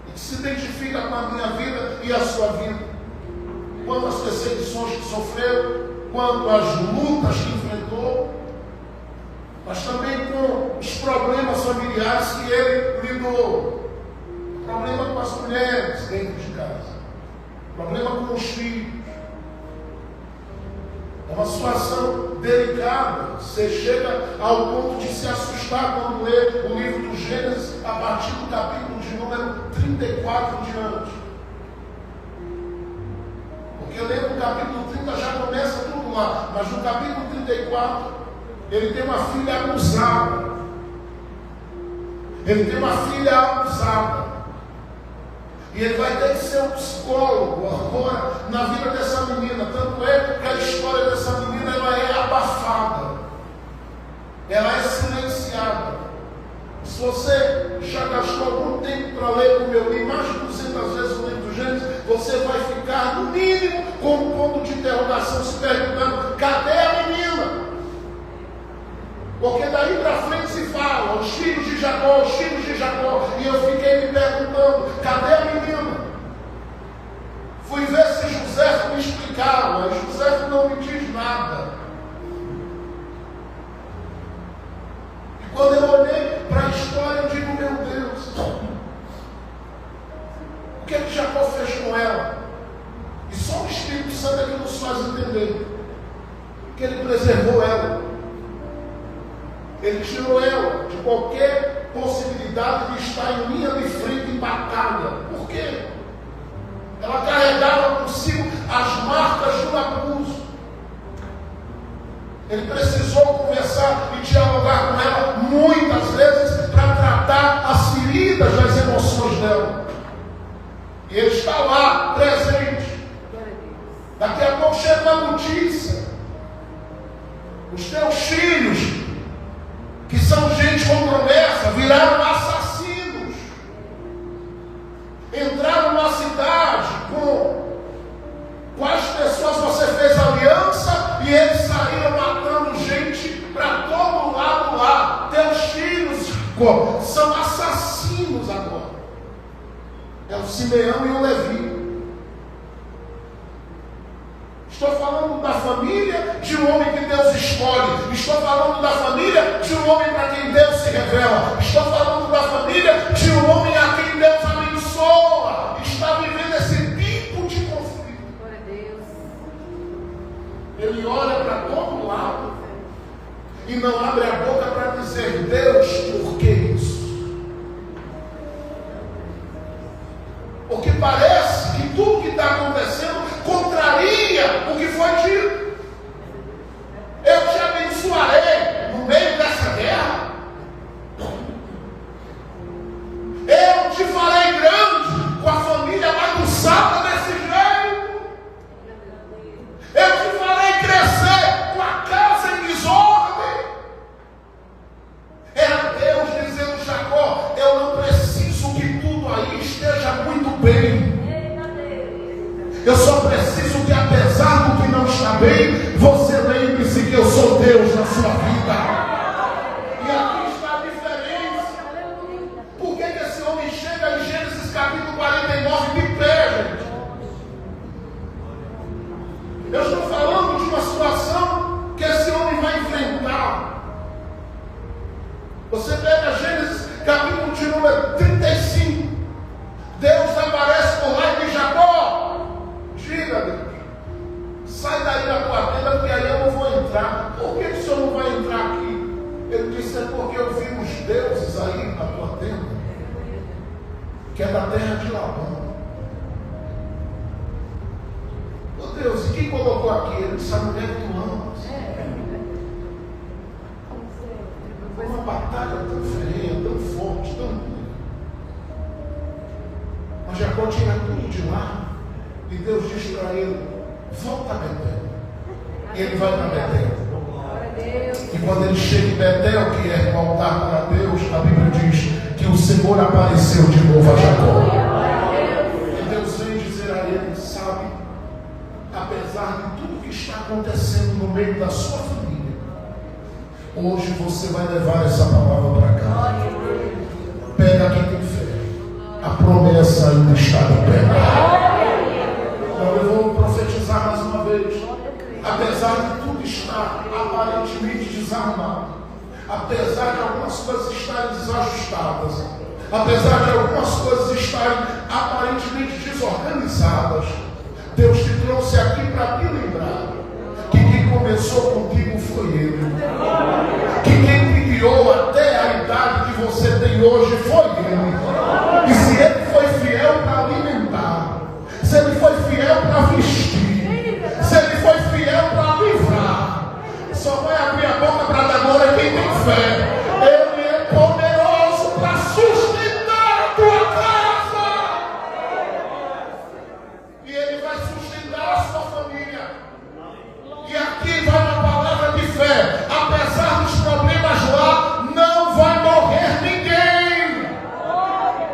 E que se identifica com a minha vida e a sua vida. Quanto às perseguições que sofreu, quanto às lutas que enfrentou, mas também com os problemas familiares que ele lidou. Problema com as mulheres dentro de casa. Problema com os filhos. É uma situação delicada. Você chega ao ponto de se assustar quando lê o livro do Gênesis, a partir do capítulo de número 34 diante. Porque lendo o capítulo 30 já começa tudo lá. Mas no capítulo 34, ele tem uma filha abusada. Ele tem uma filha abusada. E ele vai ter que ser um psicólogo agora na vida dessa menina. Tanto é que a história dessa menina ela é abafada. Ela é silenciada. Se você já gastou algum tempo para ler, como eu li mais de 200 vezes o livro do Gênesis, você vai ficar no mínimo com um ponto de interrogação se perguntando: cadê a menina? Porque daí para frente se fala os filhos de Jacó, os filhos de Jacó. E eu fiquei me perguntando: cadê a menina? Fui ver se José me explicava, mas José não me diz nada. E quando eu olhei para a história, eu digo: meu Deus, o que é que Jacó fez com ela? E só o Espírito Santo é que nos faz entender que ele preservou ela. Ele tirou ela de qualquer possibilidade de estar em linha de frente em batalha. Por quê? Ela carregava consigo as marcas do abuso. Ele precisou conversar e dialogar com ela muitas vezes para tratar as feridas feridas, das emoções dela. E Ele está lá, presente. Daqui a pouco chega uma notícia. Os teus filhos, que são gente com promessa, viraram assassinos. Entraram numa cidade com quais pessoas você fez aliança e eles saíram matando gente para todo lado lá. Teus filhos são assassinos agora. É o Simeão e o Levi. Estou falando da família de um homem que Deus escolhe. Estou falando da família de um homem para quem Deus se revela. Estou falando da família de um homem a quem Deus abençoa. Está vivendo esse tipo de conflito. Glória a Deus. Ele olha para todo lado e não abre a boca para dizer: Deus, por que isso? Porque parece que tudo que está acontecendo contraria o que foi dito. Eu te abençoarei no meio dessa guerra. Eu te farei grande com a família bagunçada desse jeito. Eu te farei crescer com a casa em desordem. Era Deus dizendo a Jacó: eu não preciso que tudo aí esteja muito bem. Eu só preciso que, apesar do que não está bem, você lembre-se que eu sou Deus na sua vida. E aqui está a diferença. Por que esse homem chega em Gênesis capítulo 49 de pé, gente? Eu estou falando de uma situação que esse homem vai enfrentar. Você pega Gênesis capítulo de número 35. Deus aparece por lá e diz: Jacó, diga, Deus, sai daí da tua tenda, porque aí eu não vou entrar. Por que o senhor não vai entrar aqui? Ele disse: é porque eu vi os deuses aí na tua tenda, que é da terra de Labão. Ô Deus, e quem colocou aqui? Ele disse: a mulher que tu amas. Foi uma batalha tão feia, tão forte, tão dura. Mas Jacó tira tudo de lá. E Deus diz para ele: volta a Betel. E ele vai para Betel. E quando ele chega em Betel, que é o altar para Deus, a Bíblia diz que o Senhor apareceu de novo a Jacó. E Deus vem dizer a ele: sabe, apesar de tudo que está acontecendo no meio da sua família, hoje você vai levar essa palavra para casa. Pega quem tem fé. A promessa ainda está de pé. Eu vou profetizar mais uma vez. Apesar de tudo estar aparentemente desarmado, apesar de algumas coisas estarem desajustadas, apesar de algumas coisas estarem aparentemente desorganizadas, Deus te trouxe aqui para te lembrar que quem começou contigo foi Ele, que quem te guiou até a idade que você tem hoje foi Ele. E se Ele foi fiel para alimentar, se Ele foi fiel para vestir, se Ele foi fiel para livrar, só vai abrir a boca para dar glória quem tem fé. Ele é poderoso para sustentar a tua casa. E Ele vai sustentar a sua família. E aqui vai uma palavra de fé. Apesar dos problemas lá, não vai morrer ninguém.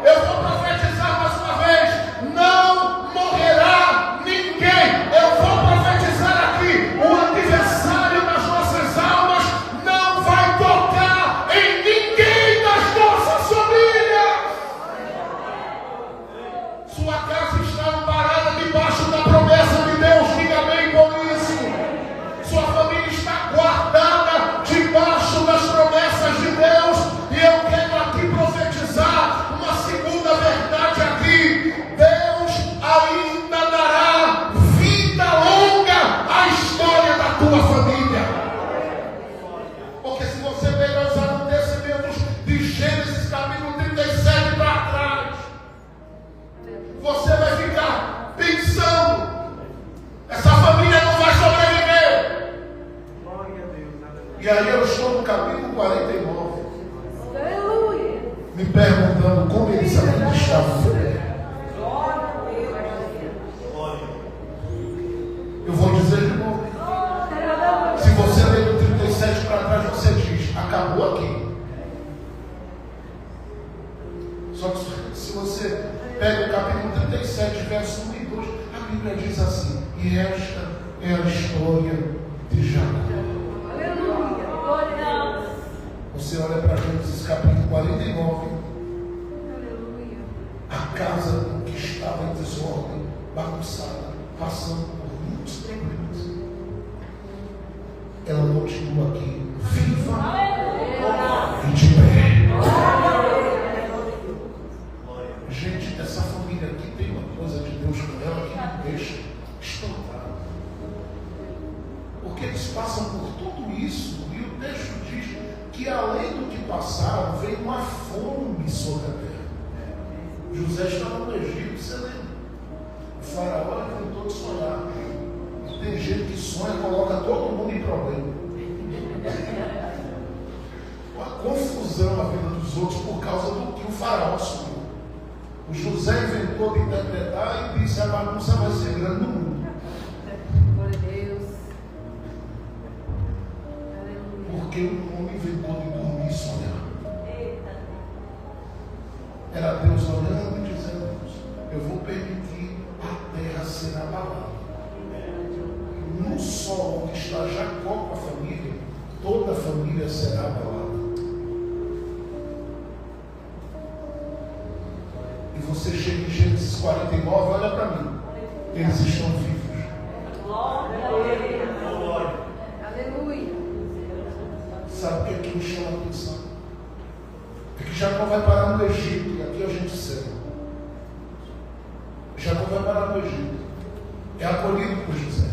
Eu vou profetizar mais uma vez: não morrerá ninguém. Eu vou profetizar aqui: o adversário das nossas almas não vai tocar em ninguém das nossas famílias. Sua casa está amparada debaixo da promessa de Deus. Diga amém por isso. Sua família está guardada debaixo das promessas de Deus. E eu quero aqui profetizar uma segunda verdade aqui: Deus ainda dará vida longa à história da tua família. Porque se você pegar os acontecimentos de Gênesis capítulo 37 para trás, você vai ficar pensando: essa família não vai sobreviver. E aí eu estou no capítulo 49. Aleluia. me perguntando como eles ainda estavam de pé. Eu vou dizer de novo. Se você ler do 37 para trás, você diz: acabou aqui. Só que se você pega o capítulo 37, verso 1 e 2, a Bíblia diz assim: e esta é a história de Jacó. Você olha para Gênesis capítulo 49, a casa que estava em desordem, bagunçada, passando por muitos problemas. Ela continua aqui, viva e de pé. Gente, essa família aqui tem uma coisa de Deus com ela que me deixa espantado. Porque eles passam por tudo isso, e o texto diz que além do que passaram, veio uma fome sobre a terra. José estava no Egito, você lembra? O faraó tentou de sonhar. Tem gente que sonha e coloca todo mundo em problema. Uma confusão na vida dos outros por causa do que o faraó sonhou. O José inventou de interpretar e disse: a bagunça vai ser grande no mundo. Porque o homem inventou de dormir e sonhar. Era Deus olhando e dizendo: eu vou permitir a terra ser abalada. No solo onde está Jacó com a família, toda a família será abalada. E você chega em Gênesis 49, olha para mim. Eles estão vivos. Aleluia. Sabe o que aqui me chama a atenção? É que Jacó vai parar no Egito, e aqui a gente segue. Jacó vai parar no Egito. É acolhido por José.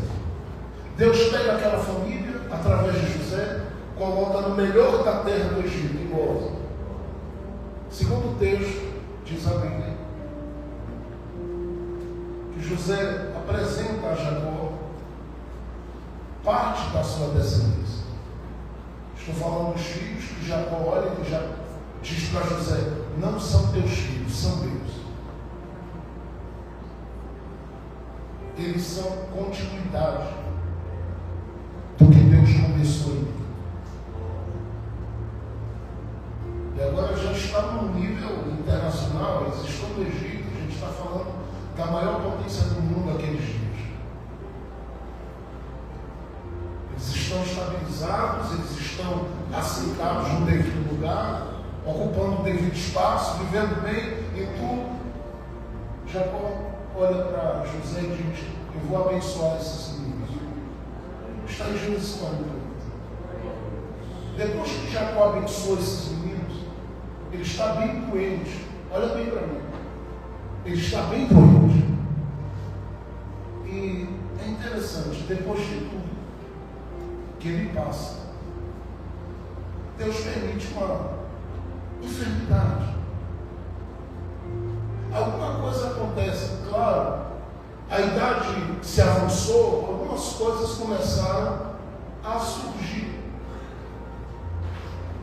Deus pega aquela família, através de José, coloca no melhor da terra do Egito, em Goza. Segundo o texto, diz a Bíblia, que José apresenta a Jacó parte da sua descendência. Estou falando dos filhos que Jacó olha e já diz para José: não são teus filhos, são meus. Eles são continuidade do que Deus começou em mim. E agora já está num nível internacional. Eles estão no Egito, a gente está falando da maior potência do mundo naqueles dias. Eles estão estabilizados, eles estão assentados no devido lugar, ocupando o devido espaço, vivendo bem em tudo. Jacó olha para José e diz: eu vou abençoar esses meninos. Está em Gênesis 48. Depois que Jacó abençoa esses meninos, ele está bem doente. Olha bem para mim. Ele está bem doente. E é interessante, depois de tudo que ele passa, Deus permite uma enfermidade. Alguma coisa acontece, claro. A idade se avançou, algumas coisas começaram a surgir.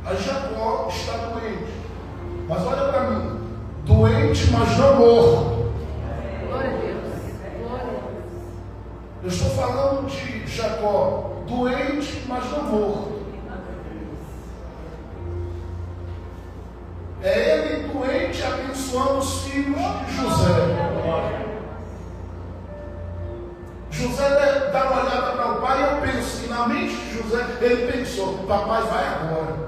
Aí Jacó está doente. Mas olha para mim, doente, mas não morto. Glória a Deus. Glória a Deus. Eu estou falando de Jacó, doente, mas não morto. É ele doente abençoando os filhos de José. José dá uma olhada para o pai, e eu penso que na mente de José, ele pensou: o papai vai agora.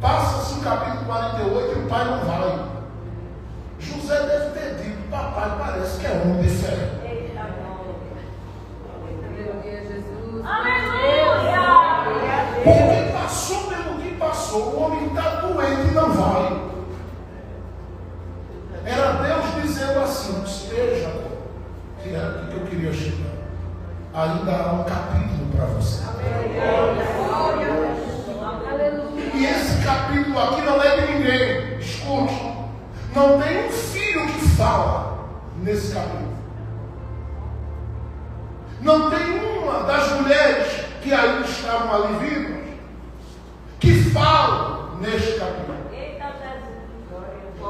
Passa-se o capítulo 48 e o pai não vai. José deve ter dito: papai parece que é homem de fé. Porque passou pelo que passou, o homem está doente e não vai. Era Deus dizendo assim: veja, que era o que eu queria chegar. Ainda há um capítulo para você. E esse capítulo aqui não é de ninguém. Escute, não tem um filho que fala nesse capítulo. Não tem uma das mulheres que ainda estavam ali vivas que falam neste capítulo.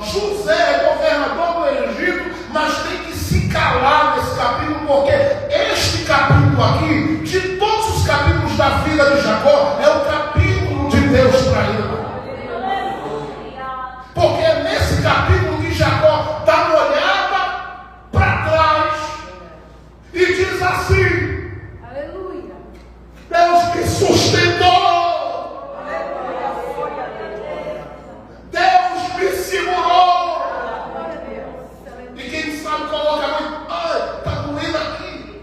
José é governador do Egito, mas tem que se calar nesse capítulo, porque este capítulo aqui, de todos os capítulos da vida de Jacó, é o capítulo de Deus para ele. Porque é nesse capítulo que Jacó dá uma olhada para trás e diz assim: aleluia, Deus me sustentou. Deus me segurou. E quem sabe coloca muito: ai, está doendo aqui,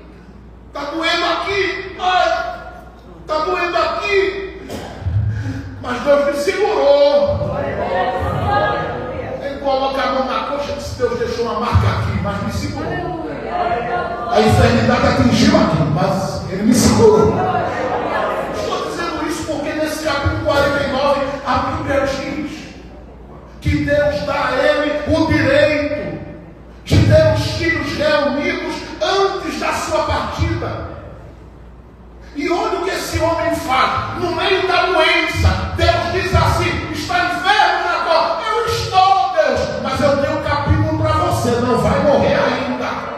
está doendo aqui, ai, está doendo aqui. Mas Deus me segurou. Ele coloca a mão na coxa e diz: Deus deixou uma marca aqui, mas me segurou. A enfermidade atingiu aqui, mas Ele me segurou. Estou dizendo isso porque nesse capítulo 49 a Bíblia diz que Deus dá a ele o direito de ter os filhos reunidos antes da sua partida. E olha o que esse homem faz. No meio da doença, Deus diz assim: está enfermo, Jacó? Eu estou, Deus, mas eu tenho um capítulo para você, não vai morrer ainda.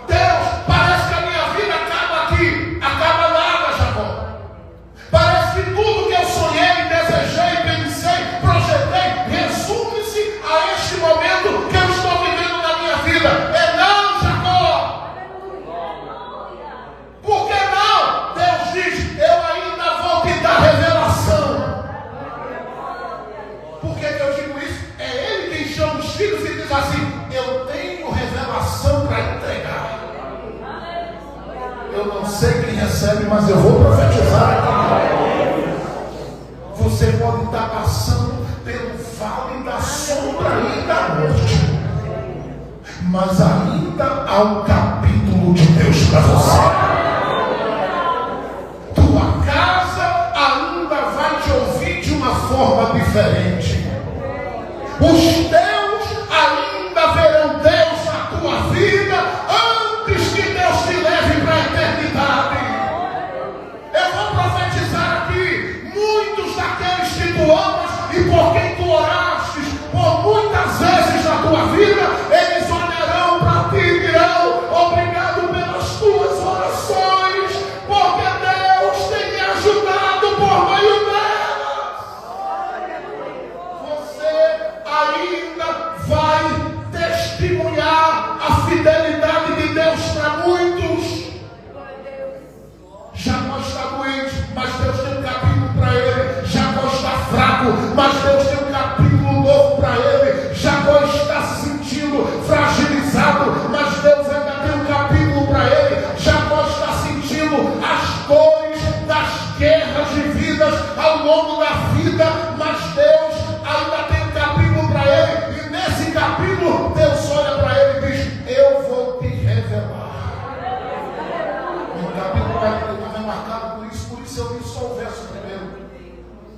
Deus, parece que a minha vida acaba aqui. Acaba nada, Jacó. Parece que tudo que eu sonhei, desejei, pensei, projetei, resume-se a este momento que eu estou vivendo na minha vida. É não, Jacó. Por que não? Deus diz: eu ainda vou te dar revelação. Por que eu digo isso? É Ele quem chama os filhos e diz assim: eu tenho revelação para entregar. Eu não sei quem recebe, mas eu vou profetizar. Você pode estar passando pelo vale da sombra e da morte, mas ainda há um capítulo de Deus para você. Tua casa ainda vai te ouvir de uma forma diferente. Os teus ainda verão Deus na tua vida antes que Deus te leve para a eternidade. Eu vou profetizar aqui: muitos daqueles que tu amas e por quem tu orastes por muitas vezes na tua vida, eles olharão para ti e dirão: obrigado pelas tuas orações, porque Deus tem me ajudado por meio delas. Você ainda vai testemunhar a fidelidade de Deus para muitos. Jacó está doente, mas Deus tem um capítulo para ele. Jacó está fraco, mas Deus tem um capítulo novo para ele. Jacó está se sentindo fragilizado, mas Deus ainda tem um capítulo para ele. Jacó está sentindo as dores das guerras vividas ao longo da vida, mas Deus ainda tem um capítulo para ele. E nesse capítulo Deus olha para ele e diz: eu vou te revelar. O capítulo 49 é marcado por isso eu li só o verso primeiro.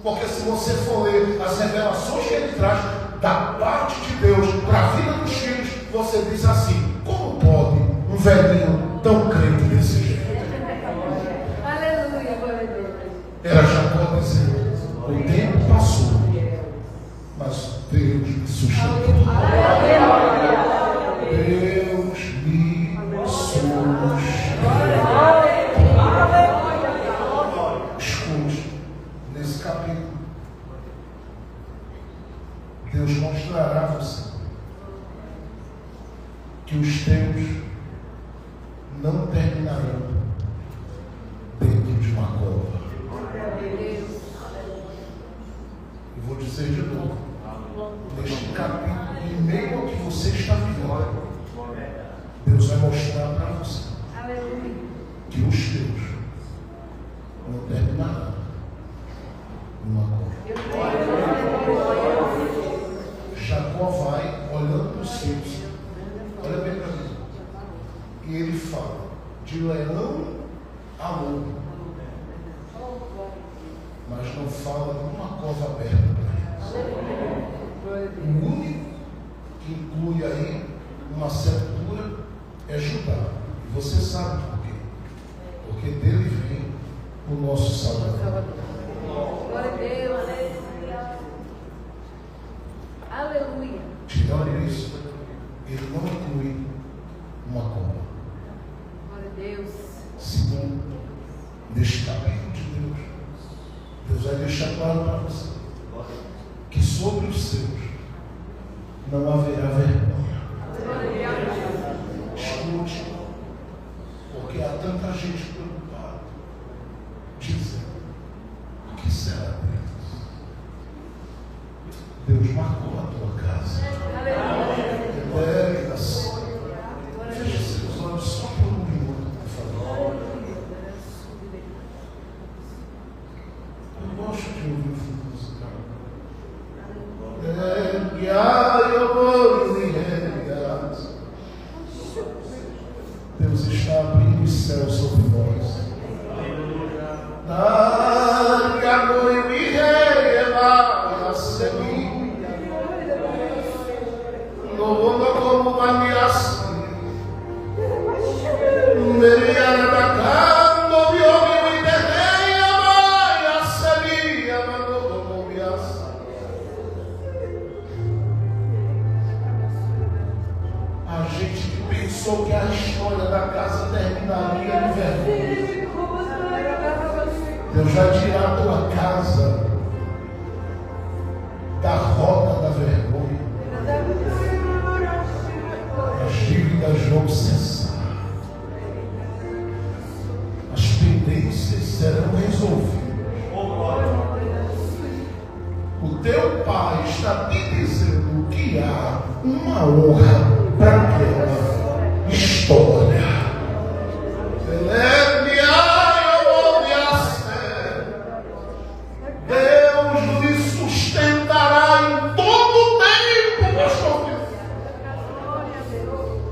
Porque se você for ler as revelações que ele traz da parte de Deus para a vida dos filhos, você diz assim: como pode um velhinho tão crente desse jeito? Aleluia, glória a Deus. Era Jacó dizendo: o tempo passou, mas Deus me sustentou. Deus me sustentou. Escute, nesse capítulo, Deus mostrará a você que os teus não terminarão dentro de uma cova. Eu vou dizer de novo, neste capítulo, em meio ao que você está vivendo, Deus vai mostrar para você que os teus não terminarão numa cova. Jacó vai olhando para os seus, olha bem para mim, e ele fala: de leão a lobo, mas não fala de uma cova aberta. O único que inclui aí uma sepultura é Judá. E você sabe por quê? Porque dele vem o nosso Salvador. Glória a Deus. Aleluia. Tirando isso, ele não inclui uma compra. Glória a Deus. Segundo, neste caminho de Deus, Deus vai deixar claro para você que sobre os seus não haverá vergonha. Escute, porque há tanta gente preocupada, dizendo: o que será Deus? Deus marcou a tua casa. Feche seus olhos só por um minuto, por favor. Eu gosto de ouvir o fundo musical. Deus está abrindo os céus sobre nós. A gente que pensou que a história da casa terminaria no vergonha, Deus vai tirar a tua casa da roda da vergonha. As dívidas vão cessar, as pendências serão resolvidas. O teu pai está te dizendo que há uma honra para aquela história. Deus lhe sustentará em todo o tempo, pastor.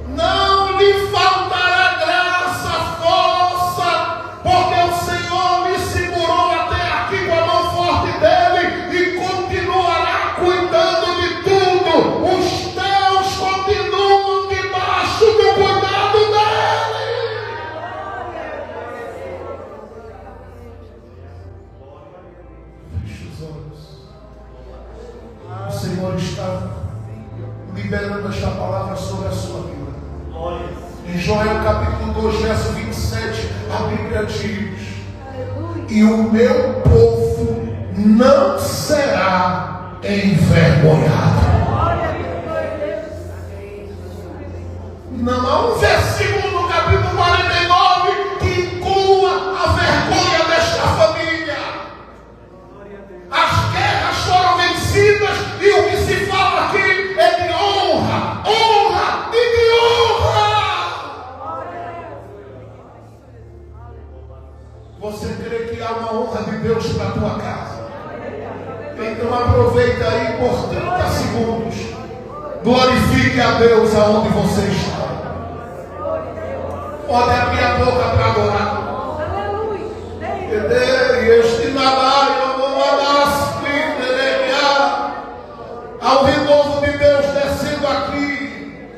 Não lhe faltará graça, força, porque o Senhor me segurou até aqui com a mão forte dele e continuará cuidando de tudo. Os teus continuam debaixo do cuidado dele. Feche os olhos. O Senhor está liberando esta palavra sobre a sua vida. Em Joel capítulo 2, verso 27, a Bíblia diz: e o meu povo não será envergonhado. Não há um versículo no capítulo 49 que inclua a vergonha desta família. As guerras foram vencidas e o que se fala aqui é de honra, honra e de honra. Você crê que há uma honra de Deus para a tua casa? Então aproveita aí por 30 segundos. Glorifique a Deus aonde você está. Pode abrir a boca para adorar. Há o renovo de Deus descendo aqui.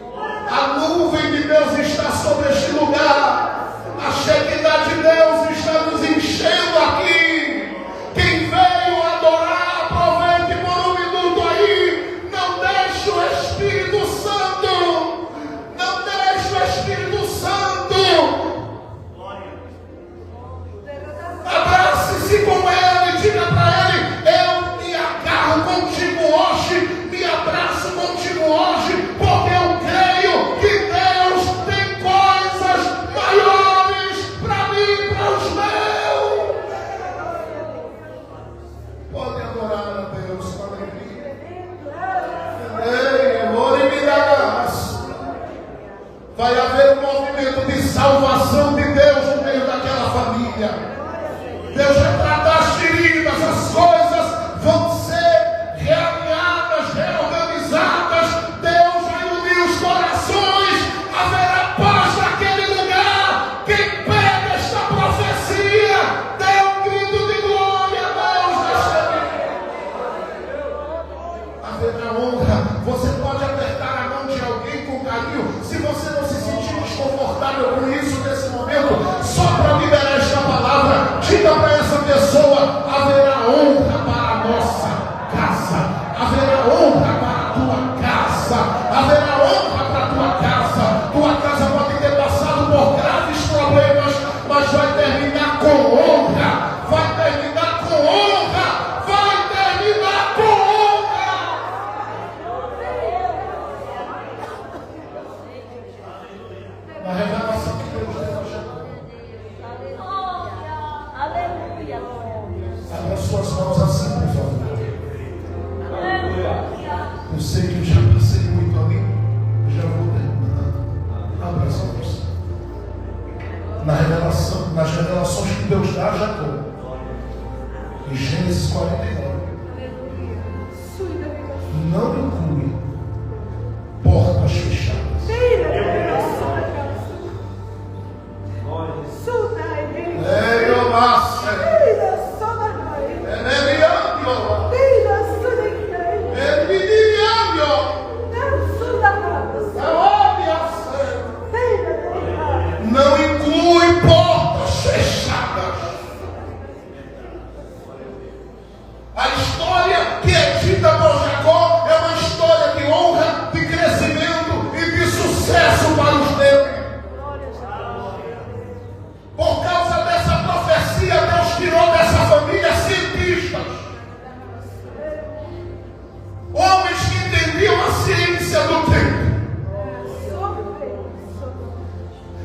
A nuvem de Deus está sobre este lugar. A Shekinah de Deus está nos enchendo aqui. Quem veio adorar, aproveite por um minuto aí. Não deixe o Espírito Santo. Não deixe o Espírito Santo. Abrace-se com ele. Diga para ele: eu me agarro contigo hoje. Me abraço contigo hoje. Porque eu creio que Deus tem coisas maiores para mim e para os meus. Pode adorar a Deus com alegria. Vai haver um movimento de salvação de Deus no meio daquela família. Deus vai tratar as feridas, as coisas vão ser realinhadas, reorganizadas. Deus vai unir os corações, haverá paz naquele lugar. Quem pega esta profecia, dê um grito de glória a Deus nesta vida. Haverá honra. Você pode apertar a mão de alguém com carinho. Se você não se sentir desconfortável com isso nesse momento, só para liberar esta palavra, diga para essa pessoa: Na revelação que Deus deu a Jacó. Aleluia. Abra suas mãos assim, por favor. Eu sei que eu já passei muito ali. Já vou terminando. Abra as mãos. Nas revelações que Deus dá a Jacó. Em Gênesis 49. Não inclui portas fechadas. Não inclui portas fechadas. A história que é dita por Jacó é uma história de honra, de crescimento e de sucesso para os deuses. Por causa dessa profecia, Deus tirou dessa família cientistas, homens que entendiam a ciência do tempo.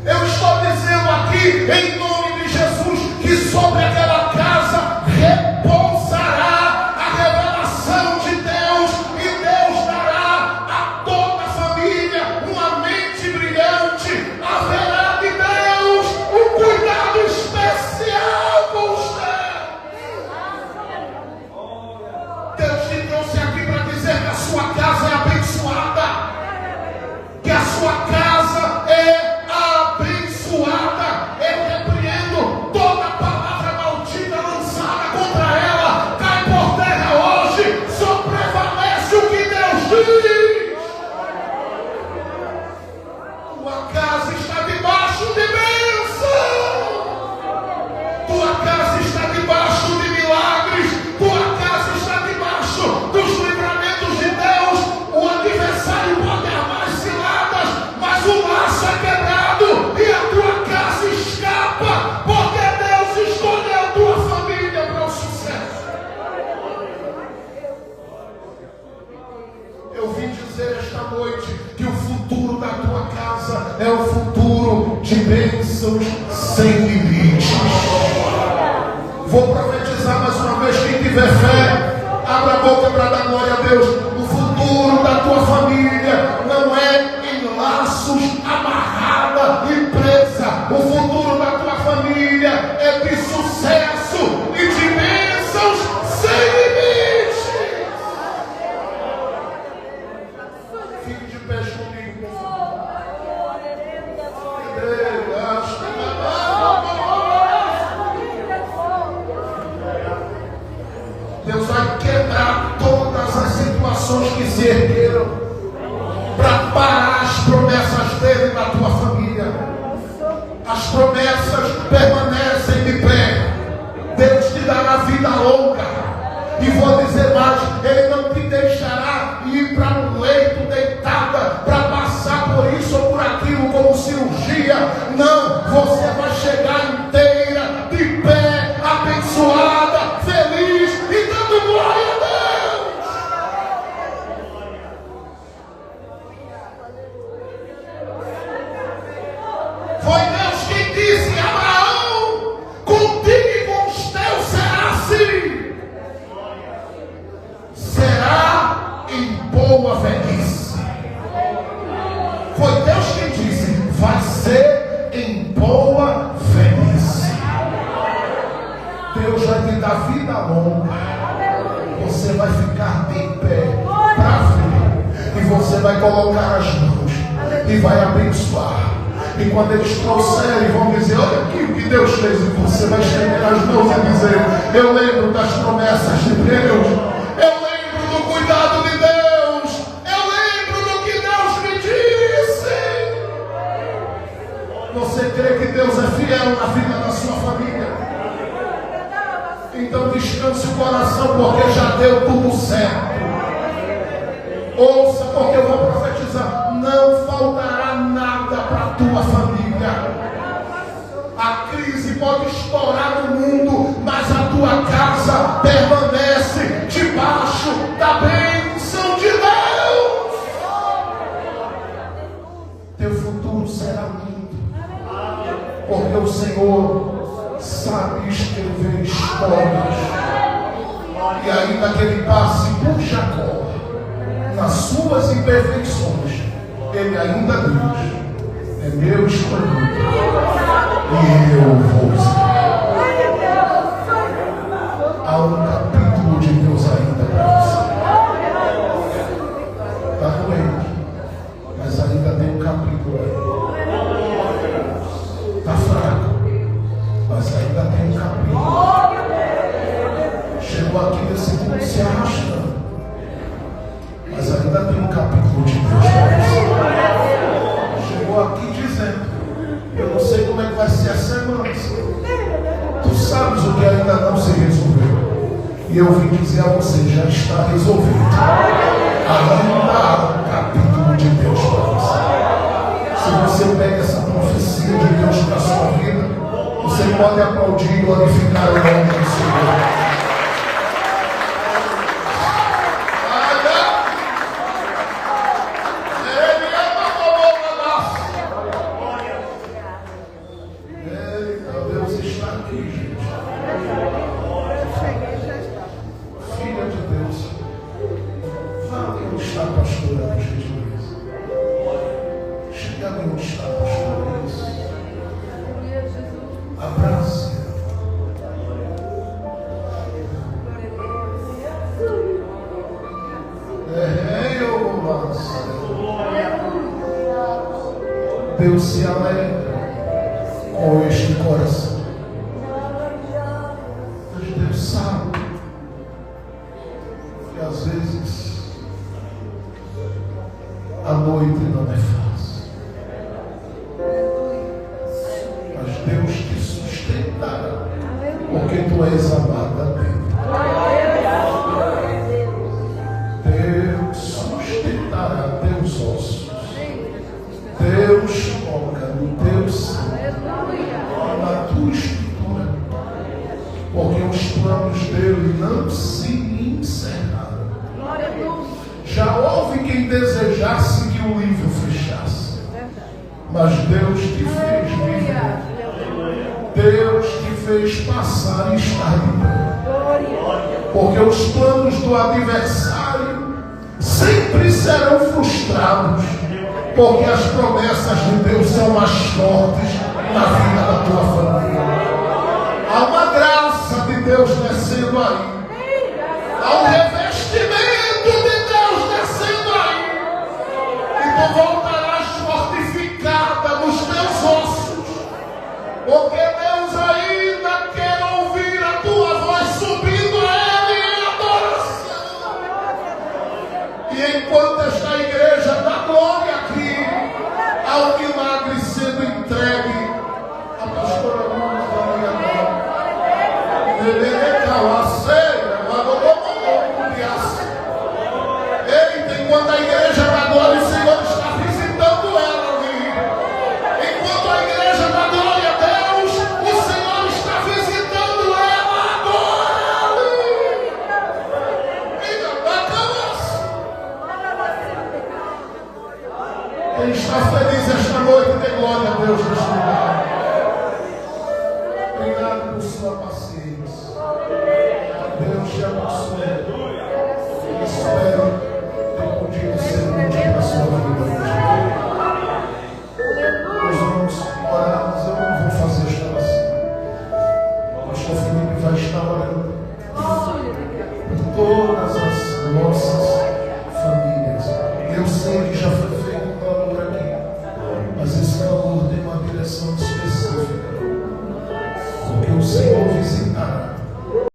Eu estou dizendo aqui, em nome de Jesus, que sobre aquela casa repousará a revelação de Deus, e Deus dará a toda a família uma mente brilhante. Haverá de Deus um cuidado especial com você. Deus te trouxe aqui para dizer que a sua casa é abençoada, que a sua casa é abençoada. Eu repreendo toda palavra maldita lançada contra ela. Cai por terra hoje. Só prevalece o que Deus diz. Tua casa está debaixo de bênção. Tua casa está debaixo de milagres. Tua casa está debaixo dos livramentos de Deus. O adversário pode armar ciladas, mas o laço é quebrado e a tua casa escapa, porque Deus escolheu a tua família para o sucesso. Eu vim dizer esta noite que o futuro da tua casa é o futuro de bênçãos sem limites. Vou profetizar mais uma vez. Quem tiver fé, abra a boca para dar glória a Deus. O futuro da tua família não é em laços, amarrada e presa. O futuro da tua família é de sucesso e de bênçãos sem limites. Fique de pé comigo, por favor. Deus vai quebrar todas as situações que se ergueram para parar as promessas dele na tua família. As promessas permanecem de pé. Deus te dará vida longa. E vou dizer mais, Ele não te deixará ir para um leito deitada para passar por isso ou por aquilo como cirurgia. Não, você vai chegar inteira, de pé, abençoada, feliz e dando glória a Deus. Foi Deus quem disse: Abraão, contigo e com os teus será assim. Será em boa velhice. Foi Deus quem disse: vai ser em boa velhice. Deus vai te dar vida longa. Você vai ficar de pé para ver. E você vai colocar as mãos e vai abençoar. E quando eles trouxerem, vão dizer: olha aqui o que Deus fez. E você vai estender as mãos e dizer: eu lembro das promessas de Deus. Eu lembro do cuidado de Deus. Eu lembro do que Deus me disse. Você crê que Deus é fiel na vida da sua família? Então descanse o coração, porque já deu tudo certo. Ouça, porque eu vou profetizar: não faltará nada para a tua família. A crise pode estourar no mundo, mas a tua casa permanece debaixo da bênção de Deus. Teu futuro será lindo. porque o Senhor sabe escrever histórias. E ainda que ele passe por Jacó, nas suas imperfeições, ele ainda diz: é meu escolhido e eu vou usar. Há um capítulo de Deus ainda para você. Está doente, mas ainda tem um capítulo aí. Está fraco, mas ainda tem um capítulo. Chegou aqui nesse mundo se arrastando, mas ainda tem um capítulo de Deus para você. Chegou aqui dizendo: eu não sei como é que vai ser a semana. Tu sabes o que ainda não se resolveu. E eu vim dizer a você: já está resolvido. Ainda há um capítulo de Deus para você. Se você pega essa profecia de Deus para a sua vida, você pode aplaudir e glorificar o nome do Senhor. Deus se alegra com este coração. Mas Deus sabe que às vezes a noite não é fácil. Mas Deus te sustentará, porque tu és amada dele. Deus sustentará teus ossos. Deus toca no teu sangue, na tua estrutura, porque os planos dele não se encerraram. Já houve quem desejasse que o livro fechasse, mas Deus te fez viver. Deus te fez passar e estar de pé, porque os planos do adversário sempre serão frustrados, porque as promessas de Deus são mais fortes na vida da tua família. Há uma graça de Deus descendo aí.